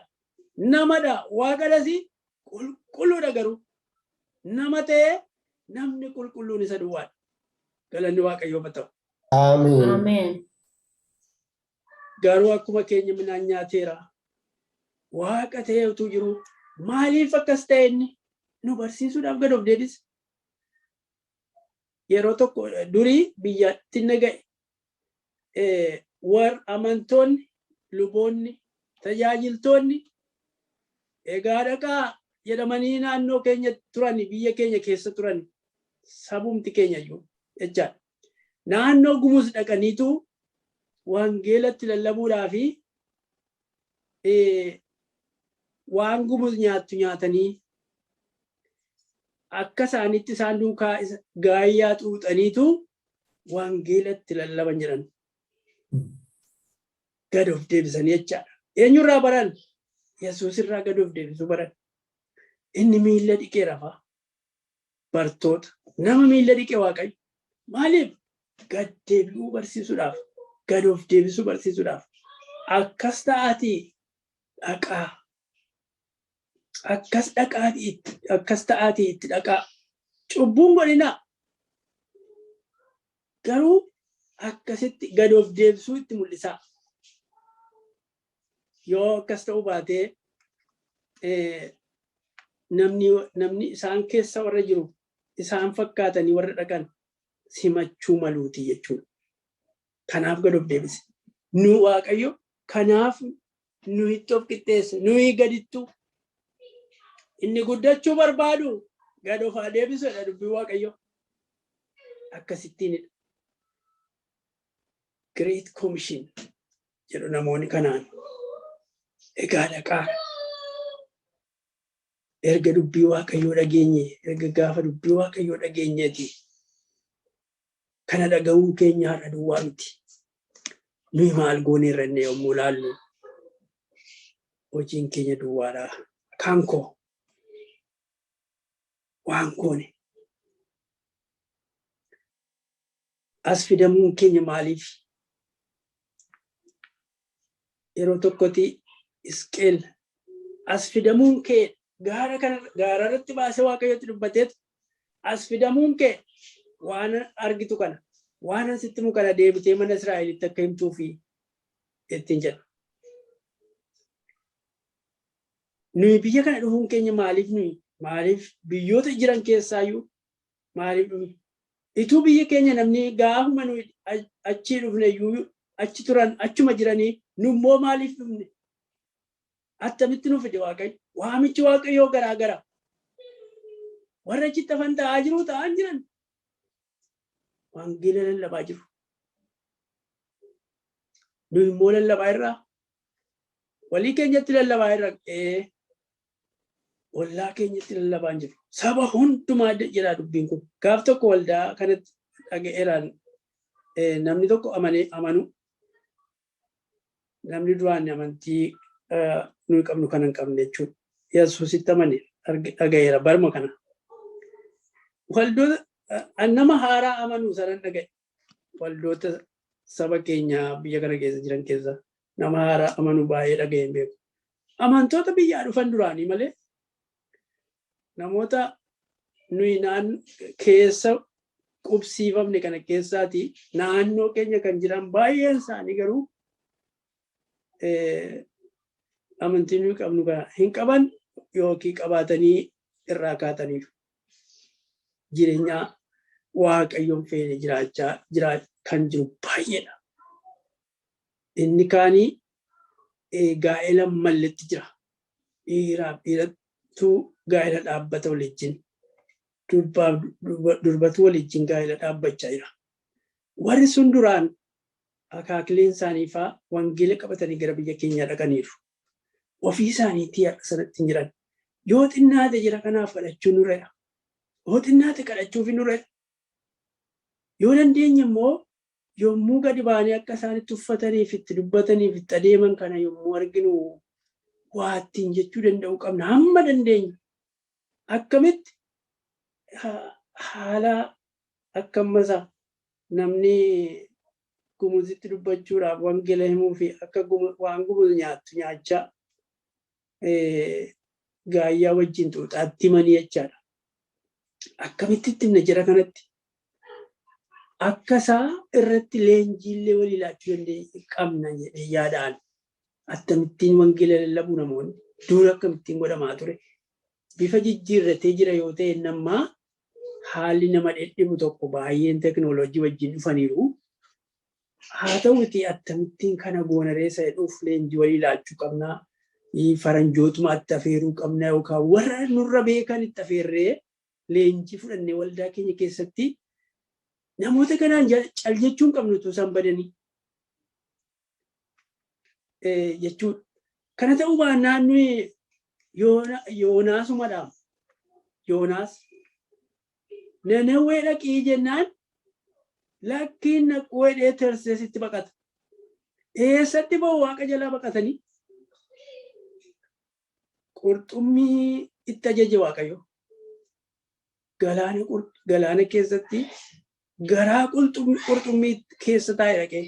Namadha. Waaqadhas qulqulluudha garuu nama ta'ee namni qulqulluun isa duwwaadha. Galanni Waaqayyoof ta'u. Ameen. Garuu akkuma keenya midhaan nyaateera. Waaqa ta'ee utuu jiru maaliif akkas ta'e inni nu barsiisuudhaaf gad of deebise. Yeroo tokko durii biyyatti naga'e warra amantoonni, luboonni, tajaajiltoonni egaa dhaqaa jedhamanii naannoo keenya turan, biyya keenya keessa turan sabumti keenya iyyuu jechaadha. Naannoo Gumuz dhaqaniitu wangeelatti lallabuudhaa fi waan Gumuz nyaattu nyaatanii akka isaanitti isaan duukaa gaayyaa xuuxaniitu wangeelatti lallaban jedhan. Gad of deebisanii jechaadha. Eenyurraa baran? Yesuus irraa gad of deebisuu baran. Inni miilla dhiqee rafaa. Bartoota nama miilla dhiqee Waaqayyo. Maaliif? Gad deebi'uu barsiisuudhaaf, gad of deebisuu barsiisuudhaaf. Akkas ta'aatii dhaqaa. Akkas ta'aatii itti dhaqaa. Cubbuun godhinaa. Garuu akkasitti gad of deebisuu itti mul'isaa. Yoo akkas ta'uu baatee namni isaan keessa warra jiru isaan fakkaatanii warra dhaqan simachuu maluuti jechuudha. Kanaaf gad of deebise. Nu Waaqayyo kanaaf nu itti of qixxeesse, nuyi gadittuu. Inni guddachuu barbaadu gad of haa deebisudha dubbii Waaqayyo. Akkasittiinidha. Great Commission jedhu namoonni kanaan. Egaa dhaqaa. Erga dubbii Waaqayyoo dhageenye, erga gaafa dubbii Waaqayyoo dhageenyeeti. Kana dhaga'uun keenya har'a duwwaa miti. Nuyi maal goone irranne yommuu ilaallu hojiin keenya duwwaadha. Kan koo waan goone. As fidamuun keenya maaliif? Yeroo tokkotti Hisqeel as fidamuun kee gaara irratti baasee Waaqayyotti dubbateetu as fidamuun kee waan argitu kana waan asitti mu kana deebitee mana Israa'elitti akka himtuu fi ittiin jedha. Nuyi biyya kana dhufuun keenya maaliif biyyoota jiran keessaayyuu maaliif ituu biyya keenya namni gaafuma nuyi achii dhufne iyyuu achi turan achuma jiranii nummoo maaliif dhufne? Attamitti nu fide Waaqayyo? Waamichi Waaqayyoo garaa gara. Warra achitti hafan ta'aa jiru ta'an jiran. Wangeela lallabaa jiru. Nu immoo lallabaa irraa walii keenyatti lallabaa irra ollaa keenyatti lallabaa jiru. Saba hundumaa jedha dubbiin kun. Gaaf tokko waldaa kanatti dhaga'eeraan namni tokko amanu namni duraan amantii nuyi qabnu kan hin qabne jechuudha. Yesuusitti amane dhaga'eera barma kana. Waldoota nama haaraa amanuu sanan dhaga'e. Waldoota saba keenya biyya kana keessa jiran keessa nama haaraa amanuu baay'ee dhaga'een beeku. Amantoota biyyaa dhufan duraanii malee namoota nuyi keessa qubsiifamne kana keessaati naannoo keenya kan jiran baay'een isaanii garuu amantii nuyi qabnu kana hin qaban yookiin qabaatanii irraa kaataniiru. Jireenya Waaqayyoon feene jiraachaa kan jiru baay'eedha. Inni kaanii gaa'ela malletti jira. Dhiiraaf dhiirattuu gaa'ela dhaabbata waliin. Durbatu waliin gaa'ela dhaabbachaa jira. Warri sun duraan akaakileen isaanii fa'aa wangeela qabatanii gara biyya keenyaa dhaqaniiru. Ofii isaaniitii akka sanatti hin jiran. Yoo xinnaate jira kanaaf kadhachuun nurreedha. Yoo xinnaate kadhachuuf hin nurreedha. Yoo dandeenye immoo yommuu gadi baanii akka isaanitti uffataniif itti dubbataniif itti adeeman kana yommuu arginu waa ittiin jechuu danda'uu qabna. Hamma dandeenyu akkamitti haala akka ammasaa namni gumuzitti dubbachuudhaaf wangeela himuu fi akka waan gumuz nyaattu nyaachaa gaayyaa wajjin xuuxaatti himanii jechaadha. Akkamitti itti himna jira kanatti akka isaa irratti leenjiillee walii laachuu qabna jedhee yaadaan akkamittiin wangeela lallabuu namoonni dura akkamittiin godhamaa ture. Bifa jijjiirratee jira yoo ta'e nammaa haalli nama dhedhibu tokko baay'een teknooloojii wajjin dhufaniiru. Haa ta'uuti akkamittiin kana goonaree isa jedhuuf leenjii walii laachuu qabnaa. Faranjootuma itti afeeruu qabna yookaan warra nurra beekan itti afeerree leenjii fudhannee waldaa keenya keessatti namoota kanaan cal jechuun qabnu utuu isaan badanii jechuudha. Kana ta'uu baannaan nuyi Yoonaasumadhaam. Yoonaas Nanawwee dhaqii jennaan lakkiin naquu jedhee Tarseesitti baqata. Eessatti ba'u Waaqa jalaa baqatanii qurxummii itti ajaje Waaqayyo. Galaana keessatti garaa qurxummii keessa taa'e dhaqee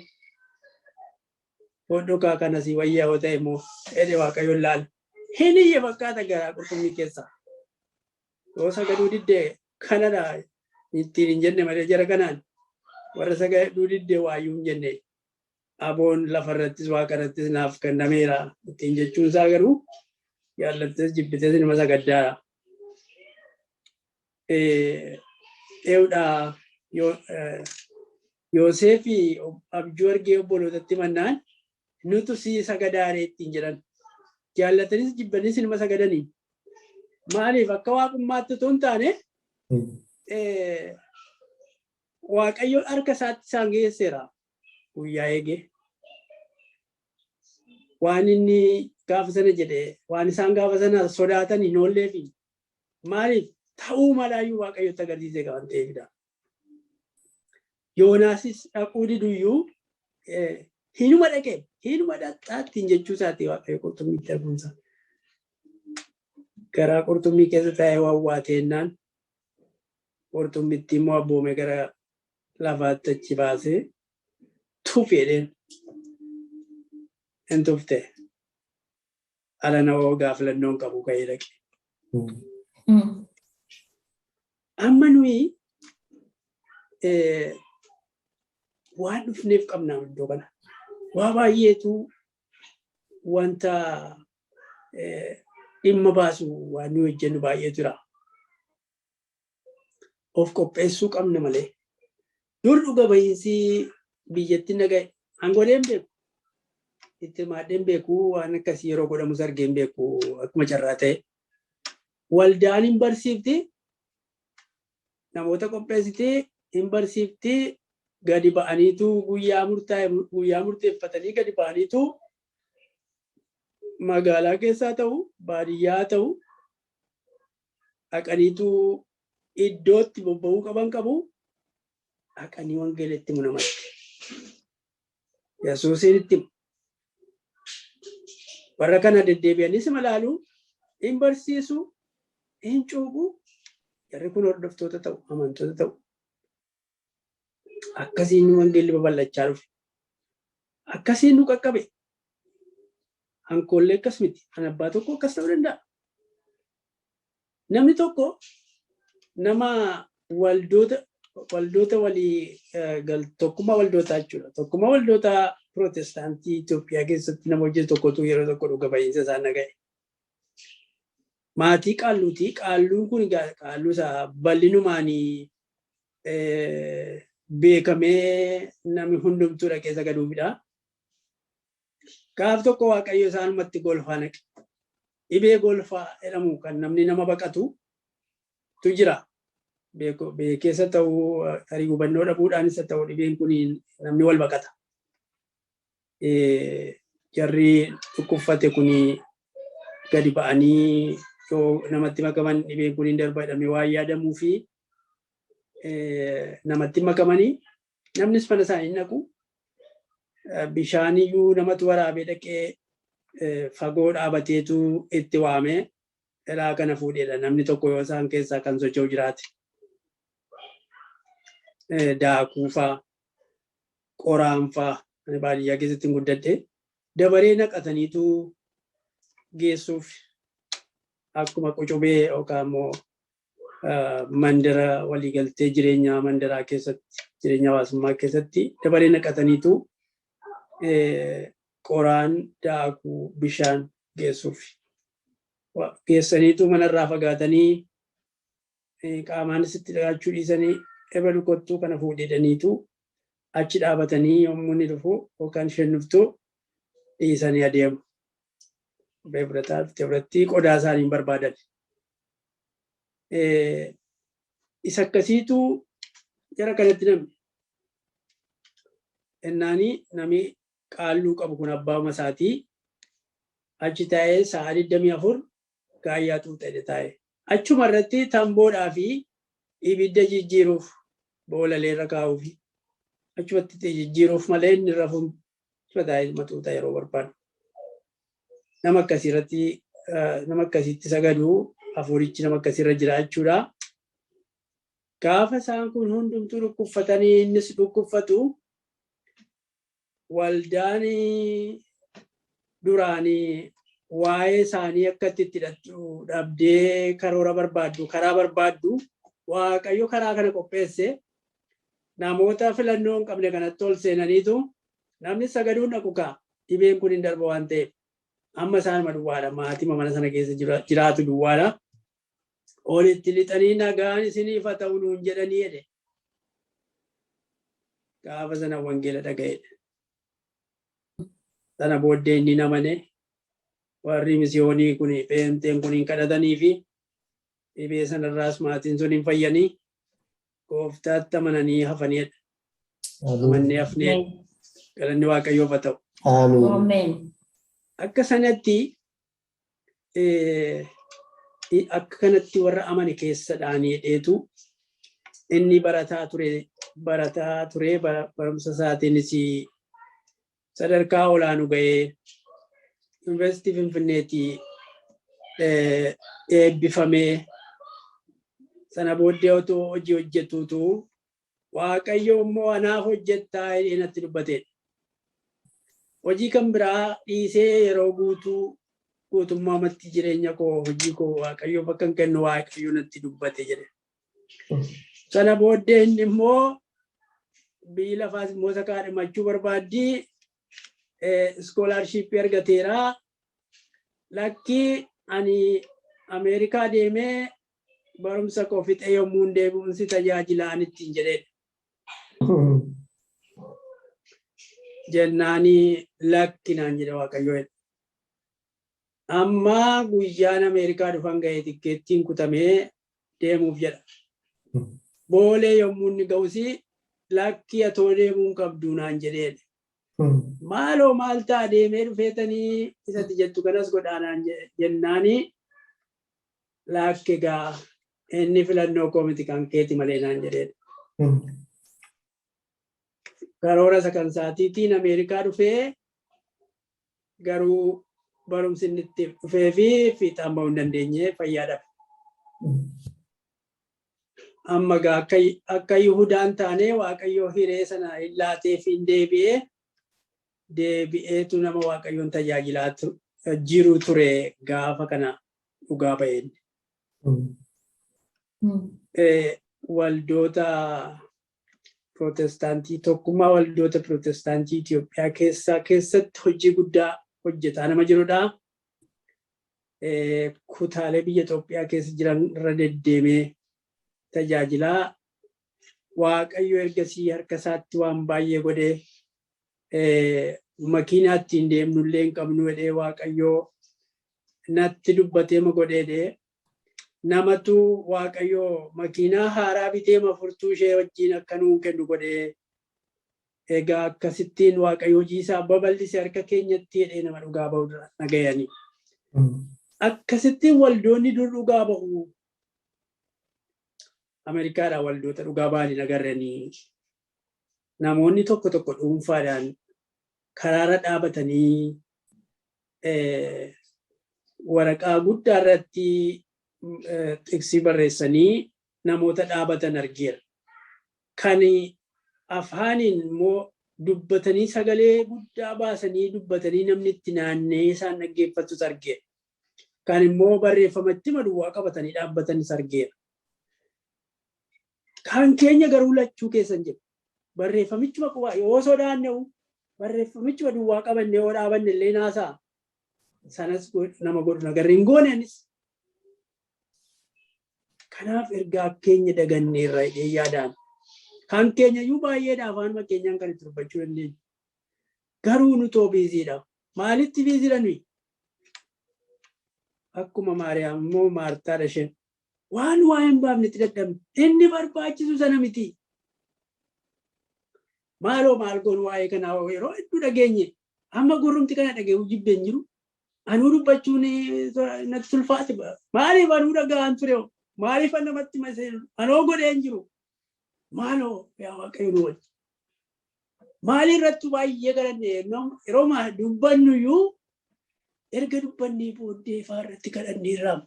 hodhokaa kanasii wayyaa yoo ta'e immoo jedhe Waaqayyoon laala. Hin iyye fakkaata garaa qurxummii keessaa. Yoo sagaduu diddee kanadha ittiin hin jenne malee jara kanaan warra sagaduu diddee waayyuu hin jenne aboon lafarrattis waaqarrattis naaf kennameera ittiin jechuun isaa garuu jaallattes jibbites nama sagaddaadha. Eewudha Yoosefi abjuu argee obbolootatti mannaan nutu sii sagadaaree ittiin jedhan. Jaallatanis jibbanis nama sagadanii. Maaliif akka waaqummaatti otoo hin taane Waaqayyo harka isaatti isaan geesseera guyyaa eegee. Waan inni gaafa sana jedhee waan isaan gaafa sana sodaatan hin oolleefi maaliif ta'uu malaayyuu Waaqayyotti agarsiisee qaban ta'eefidha. Yoonaasis dhaquu diduyyuu hinuma dhaqee hinuma dhaqxaattiin jechuu isaati Waaqayyo qurxummiitti arguunsa. Garaa qurxummii keessa taa'ee wawwaateennaan qurxummiitti immoo abboome gara lafaatti achi baasee tufeedheen hin tufte. Ala nawoo gaafilannoon qabu ka'ee dhaqe. Amma nuyi waan dhufneef qabnaa iddoo kana. Waa baay'eetu wanta dhimma baasu waan nuyi hojjennu baay'eetu jira. Of qopheessuu qabna malee. Dur dhuga bahiinsi biyyatti naga'e hangoodeen beeku. Itti maaddeen beeku waan akkasii yeroo godhamus argeen beeku akkuma carraa ta'e. Waldaan hin barsiifti. Namoota qopheessitee hin barsiifti. Gadi ba'aniitu guyyaa murteeffatanii gadi ba'aniitu magaalaa keessaa ta'u baadiyyaa ta'u dhaqaniitu iddootti bobba'uu qaban qabu dhaqanii wangeelatti munamatti. Yesuusiin itti warra kana deddeebi'anis malaalu hin barsiisu hin cuubu jarri kun hordoftoota ta'u amantoota ta'u. Akkasiin wangeelli babal'achaa dhufe. Akkasiin nu qaqqabe. Hankoollee akkas miti. Kan abbaa tokko akkas ta'uu danda'a. Namni tokko nama waldoota walii tokkummaa waldootaa jechuudha. Tokkummaa waldoota Pirootestaantii Itoophiyaa keessatti nama hojjetu tokkotu yeroo tokko dhuga ba'iinsa isaa naga'e. Maatii qaalluuti. Qaalluun kun qaalluu isaa bal'inumaanii beekamee namni hundumtuu dhaqee sagaduufidha. Gaaf tokko Waaqayyo isaanumatti golfaa naqe. Dhibee golfaa jedhamu kan namni nama baqatutu jira. Beekeessa ta'uu tarii hubannoo dhabuudhaanis haa ta'u dhibeen kun namni wal baqata. Jarri dhukkubfate kun gadi ba'anii yoo namatti makaman dhibeen kun hin darba jedhamee waan yaadamuu fi namatti makamanii namnis mana isaanii naqu. Bishaaniyyuu namatu waraabee dhaqee fagoo dhaabateetu itti waamee irraa kana fuudheedha. Namni tokko yoo isaan keessaa kan socho'u jiraate. Daakuu fa'aa, qoraan fa'aa baadiyyaa keessatti hin guddadhe dabaree naqataniitu geessuuf akkuma qucubee yookaan immoo mandara waliigaltee jireenyaa mandaraa keessatti jireenya hawaasummaa keessatti dabaree naqataniitu qoraan, daakuu, bishaan geessuuf geessaniitu manarraa fagaatanii qaamaanis itti dhagaachuu dhiisanii eba lukottuu kana fuudhedhaniitu achi dhaabatanii yommuu inni dhufu yookaan isheen dhuftu dhiisanii adeemu. Biratti qodaa isaanii barbaadan. Isa akkasiitu jara kanatti namni qaalluu qabu kun abbaa masaatii achi taa'ee sa'a 24 gaayyaa xuuxee taa'e. Achuma irratti tamboodhaa fi ibidda jijjiiruuf boolalee irra kaa'uuf achumatti jijjiiruuf malee inni rafuun taa'ee maxuuxa yeroo barbaadu. Nama akkasiitti sagaduu hafuurichi nama akkasiirra jira jechuudha. Gaafa isaan kun hundumtuu dhukkubfatanii innis dhukkubfatu waldaan duraanii waa'ee isaanii akka itti hidhattu dhabdee karaa barbaaddu Waaqayyo karaa kana qopheesse namoota filannoo hin qabne kanatti ol seenaniitu namni sagaduun dhaqu ka'a. Dhibeen kun hin darba waan ta'eef amma isaanuma duwwaadha. Maatii mana sana keessa jiraatu duwwaadha. Olitti lixanii nagaan isiniif haa ta'u nuun jedhanii jedhe. Gaafa sana wangeela dhaga'edha. Sana booddee inni namane warri misiyoonii kun pheenxeen kun hin kadhatanii fi dhibee sanarraas maatiin sun hin fayyanii gooftaatti amananii hafanidha. Amannee hafnee galanni Waaqayyoof haa ta'u. Ameen. Akka sanatti akka kanatti warra amane keessa dhaanii dheetu inni barataa ture barumsa isaatiinis sadarkaa olaanuu ga'ee Yuunivarsiitii Finfinneetii eebbifamee sana booddee otoo hojii hojjetuutu Waaqayyo immoo anaaf hojjettaa jedhee natti dubbatedha. Hojii kan biraa dhiisee yeroo guutummaatti jireenya koo hojii koo Waaqayyoof akka hin kennu Waaqayyo natti dubbate jedhe. Sana booddee inni immoo biyyi lafaas immoo isa kaadhimachuu barbaaddii iskoolaarshiippii argateera. Lakkii ani Ameerikaa deemee barumsa koo fixee yommuu hin deebi'uun si tajaajilaa ittiin jedhedha. Jennaanii lakkinaan jedhe Waaqayyo. Amma guyyaan Ameerikaa dhufan ga'ee tikkeettiin kutamee deemuuf jedha. Boolee yommuu inni ga'usi lakkii atoo deemuun qabdu naan jedhedha. Maaloo maal ta'a deemee dhufeetanii isatti jettu kanas godhaanaan jennaanii lakki egaa inni filannoo koo miti kan keeti malee naan jedhedha. Karoora isa kan saatiitiin Ameerikaa dhufee garuu barumsi inni itti dhufee fi fiixaan ba'uu hin dandeenye fayyaa dhabe. Amma egaa akka Yihudaan taanee Waaqayyo hiree sana hin laatee fi hin deebi'eetu nama Waaqayyoon tajaajilaa jiru ture gaafa kana dhugaa ba'een. waldoota Protestaantii tokkummaa waldoota Protestaantii Itoophiyaa keessatti hojii guddaa hojjetaa nama jirudha. Kutaalee biyya Itoophiyaa keessa jiran irra deddeemee tajaajilaa. Waaqayyo ergasii harka isaatti waan baay'ee godhee makiinaa ittiin deemnullee hin qabnu jedhee Waaqayyo natti dubbatee ma godhee namatu Waaqayyo makiinaa haaraa bitee furtuu ishee wajjin akka nuu kennu godhee egaa akkasittiin Waaqayyo hojii isaa babal'ise harka keenyatti jedhee nama dhugaa ba'u dhagayanii. Akkasittiin waldoonni dur dhugaa ba'u. Amerikaadhaa waldoota dhugaa ba'anii agarranii namoonni tokko tokko dhuunfaadhaan karaarra dhaabatanii waraqaa guddaa irratti xiksii barreessanii namoota dhaabatan argeera. Kan afaaniin immoo dubbatanii sagalee guddaa baasanii dubbatanii namni itti naannee isaan dhaggeeffatus argeera. Kan immoo barreeffamatti maduwwaa qabatanii dhaabbatanis argeera. Kan keenya garuu lachuu keessan jiru. Barreeffamichuma qubaa yoo sodaanne'u barreeffamichuma duwwaa qabanne yoo dhaabanne illee naasaa sanas nama godhu nagarri hin gooneenis. Kanaaf ergaa keenya dagannee irraa hidhee yaadaan. Kan keenya iyyuu baay'eedha afaanuma keenyaan kan itti dubbachuu dandeenya. Garuu nutoo biiziidha. Maalitti biiziidha nuyi? Akkuma Maariyaam immoo Maartaadha isheen. Waan hin baafne itti dadhabne. Inni barbaachisu sana miti. Maaloo maal goonu waa'ee kanaa yeroo hedduu dhageenye. Amma gurrumti kana dhagee jibbeen jiru. Anuu dubbachuun natti ulfaate. Maaliif anuu dhaga'an ture? Maaliif namatti maseenu? Anoo godheen jiru. Maaloo yaa Waaqayyo nu wajjin. Maalirratti baay'ee kadhanne yeroo dubbannu iyyuu erga dubbannee booddee faarratti kadhanneerraa.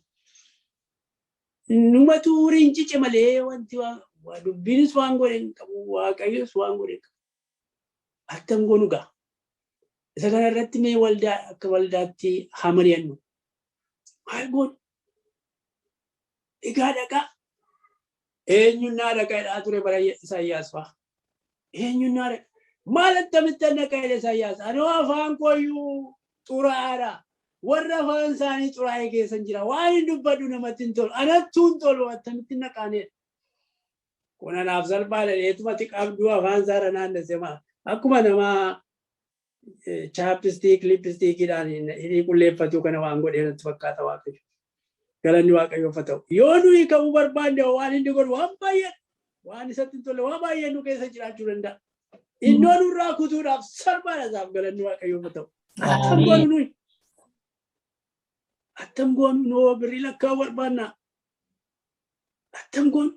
Numatu rincice malee wanti dubbiinis waan godhe hin qabu Waaqayyos waan godhe hin qabu. Attam goonu gaa. Isa kana irratti mee waldaa akka waldaatti haa mari'annu. Maal goonu? Egaa dhaqaa. Eenyunnaa dhaqaadhaa ture bara Isaayyaas fa'a. Eenyunnaa dhaqa. Maal attamitti dhaqaadha Isaayyaas? Anoo afaan kooyyuu xuraa'aadha. Warra afaan isaanii xuraa'ee keessan jira. Waan hin dubbadhu namatti hin tolu. Anattuu hin tolu attamitti naqaanedha. Kun anaaf salphaadha. Eetumatti qabduu afaan isaarra naannessee maal? Akkuma namaa chaappistiik, lippistiikiidhaan hidhii qulleeffatu kana waan godhee natti fakkaata Waaqayyo. Galanni Waaqayyoof haa ta'u. Yoo nuyi ka'uu barbaanne waan inni godhu waan baay'ee waan isatti hin tolle waan baay'ee nu keessa jiraachuu danda'a. Innoo nurraa kutuudhaaf salphaadha isaaf galanni Waaqayyoof haa ta'u. Attam goonu nuyi. Attam goonu noo birrii lakkaa barbaanna. Attam goonu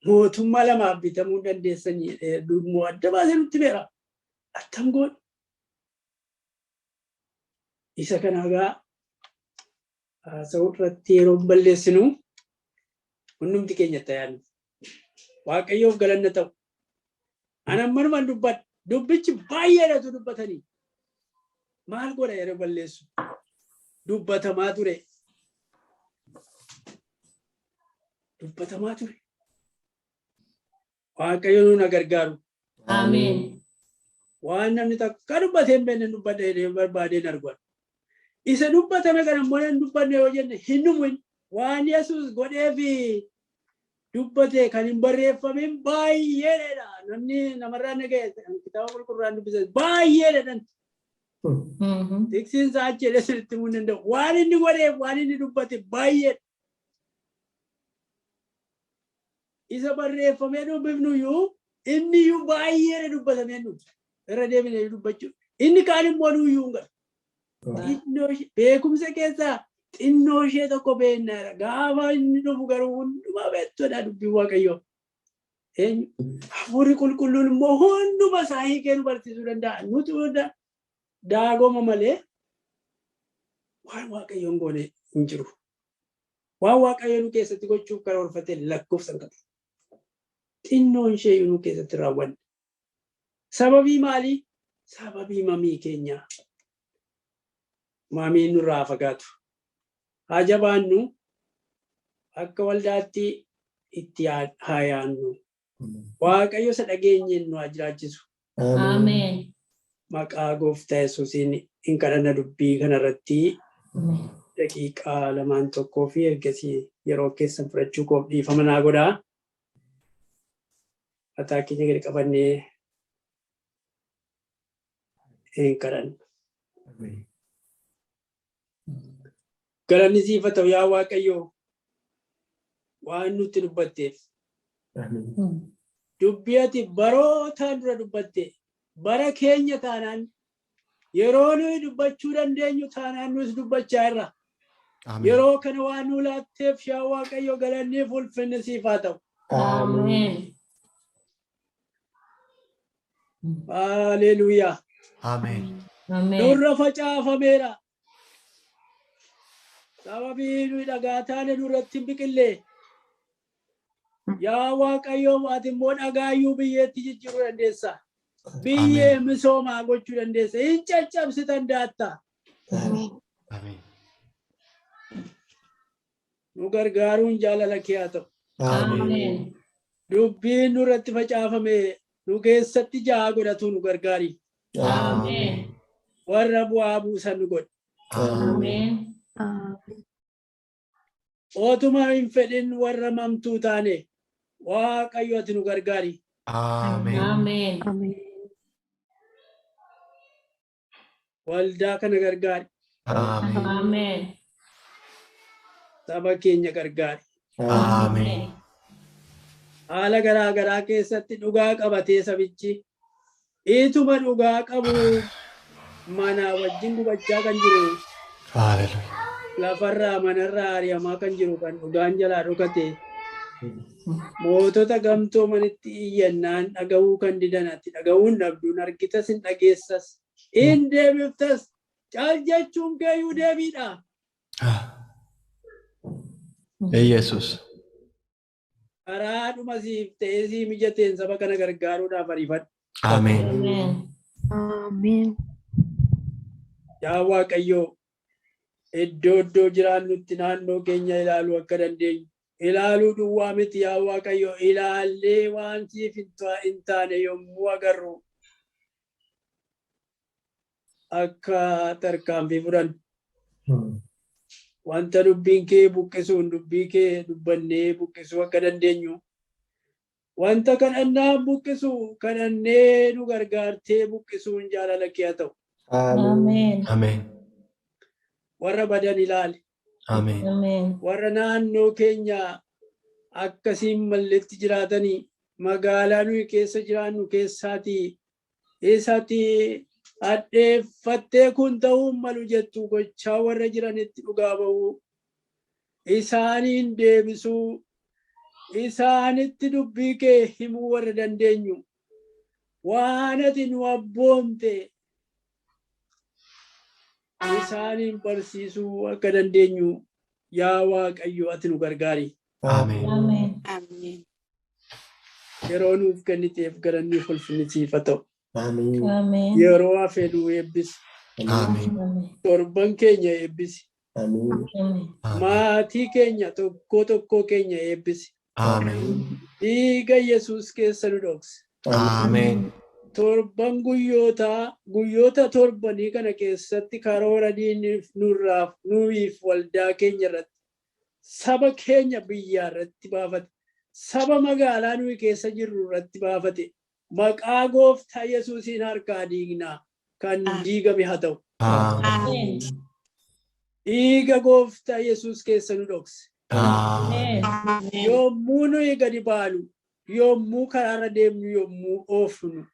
mootummaa lamaaf bitamuu dandeessanii dhummoo adda baasee nutti beera. Attam goonu. Isa kanaagaa haasa'uu irratti yeroo balleessinu hundumti keenya tayaannu. Waaqayyoof galanna ta'u. Anan manumaan dubbadha. Dubbichi baay'eedhatu dubbatanii. Maal godha yeroo balleessu? Dubbatamaa ture. Dubbatamaa ture. Waaqayyo nu gargaaru. Ameen. Waan namni takka dubbatee hin beekne dubbadhee barbaadeen argan. Isa dubbatame kana immoo hin dubbanne yoo jenne hin dhumuun waan Yesuus godhee fi dubbate kan hin barreeffamin baay'eedha. Namni namarraa nagahee kitaaba qulqulluudhaan dubbise baay'eedha. Tiksiin isaa achi jedhee sirriitti himuu hin danda'u. Waan inni godheef waan inni dubbate baay'eedha. Isa barreeffamee dubbifnu iyyuu inni iyyuu baay'eedha dubbatamee nuti. Irra deebinee dubbachuu. Inni kaan immoo nuyyuu hin galu. Beekumsa keessaa xinnoo ishee tokko beeknaadha. Gaafa inni dhufu garuu hundumaa beektoodha dubbii Waaqayyoo. Hafuurri qulqulluun immoo hunduma isaa hiikee nu barsiisuu danda'a. Nuti hunda daagoma malee waan Waaqayyoon goone hin jiru. Waan Waaqayyoon nu keessatti gochuuf karoorfate lakkoofsa hin qabu. Xinnoon ishee nu keessatti raawwanne. Sababii maalii? Sababii mamii keenyaa. Mamiin nurraa fagaatu. Haa jabaannu akka waldaatti itti haa yaannu. Waaqayyo isa dhageenye nu haa jiraachisu. Ameen. Maqaa Gooftaa Yesuusiin hin kadhanna dubbii kanarratti daqiiqaa 2-1 fi ergasii yeroo keessan fudhachuu koof dhiifama naa godhaa. Mataa keenya gadi qabannee hin kadhanna. Galanni siif haa ta'u yaa Waaqayyo waan nutti dubbatteef. Dubbii ati barootaan dura dubbatte bara keenya taanaan yeroo nuyi dubbachuu dandeenyu taanaan nus dubbachaa irra. Yeroo kana waan nu laatteef yaa Waaqayyo galanni ulfinni siif haa ta'u. Ameen. Haleluuyaa. Amen. Ameen. Nurra facaafameera. Sababii nuyi dhagaa taane nurratti hin biqille. Yaa Waaqayyo ati immoo dhagaayyuu biyyeetti jijjiiruu dandeessa. Biyyee misoomaa gochuu dandeessa. Hin caccabsitan daatta. Amen. Nu gargaaruun jaalala kee haa ta'u. Ameen. Dubbiin nurratti facaafame nu keessatti ja'a godhatu nu gargaari. Ameen. Warra bu'aa buusan nu godhi. Ameen. Otuma hin fedhin warra mamtuu taane Waaqayyo ati nu gargaari. Amen. Ameen. Waldaa kana gargaari. Amen. Ameen. Saba keenya gargaari. Amen. Haala garaa garaa keessatti dhugaa qabatee sabichi ituma dhugaa qabu mana wajjin gubachaa kan jiru. Hallelujah. Lafarraa manarraa ari'amaa kan jiru kan dhugaan jalaa dhokate. Mootota gamtoomanitti iyyannaan dhaga'uu kan didan ati dhaga'uun dhabduun argitas hin dhageessas hin deebiftas caal jechuun keeyyuu deebiidha. Jesus. Karaadhuma siif ta'ee sii mijateen saba kana gargaaruudhaaf ariifadhu. Amen. Ameen. Amen. Yaa Waaqayyo iddoo jiraannutti naannoo keenya ilaaluu akka dandeenyu. Ilaaluu duwwaa miti yaa Waaqayyo ilaallee waan siif hin taane yommuu agarru akka tarkaanfii fudhannu. Wanta dubbiin kee buqqisuun dubbii kee dubbannee buqqisuu akka dandeenyu. Wanta kadhannaan buqqisu kadhannee nu gargaartee buqqisuun jaalala kee haa ta'u. Ameen. Amen. Warra badan ilaali. Amen. Ameen. Warra naannoo keenya akkasiin malletti jiraatanii magaalaa nuyi keessa jiraannu keessaatii eessaatti addeeffattee kun ta'uu malu jettu gochaa warra jiranitti dhugaa ba'uu isaaniin deebisuu isaanitti dubbii kee himuu warra dandeenyu waan ati nu abboomte isaaniin barsiisuu akka dandeenyu yaa Waaqayyo ati nu gargaari. Amen. Ameen. Amen. Yeroo nuuf kenniteef galanni ulfinni siif haa ta'u. Ameen. Yeroo hafe nu eebbisi. Amen. Ameen. Torban keenya eebbisi. Ameen. Maatii keenya tokko keenya eebbisi. Amen. Dhiiga Yesuus keessa nu dhoksi. Amen. Torban guyyoota torbanii kana keessatti karoora diiniif nuyiif waldaa keenya irratti saba keenya biyyaa irratti baafate saba magaalaa nuyi keessa jirru irratti baafate maqaa Gooftaa Yesuusiin harkaa diignaa kan diigame haa ta'u. Ameen. Dhiiga Gooftaa Yesuus keessa nu dhoksi. Ameen. Yommuu nuyi gadi baanu yommuu karaarra deemnu yommuu oofnu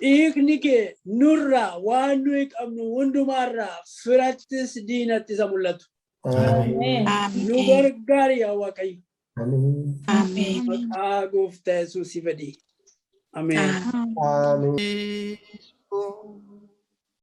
dhiigni kee nurraa waan nuyi qabnu hundumaarraa firattis diinatti isa mul'atu. Ameen. Nu gargaari yaa Waaqayyo. Amen. Maqaa Gooftaa Yesuus fedhi. Ameen. Amen. Amen.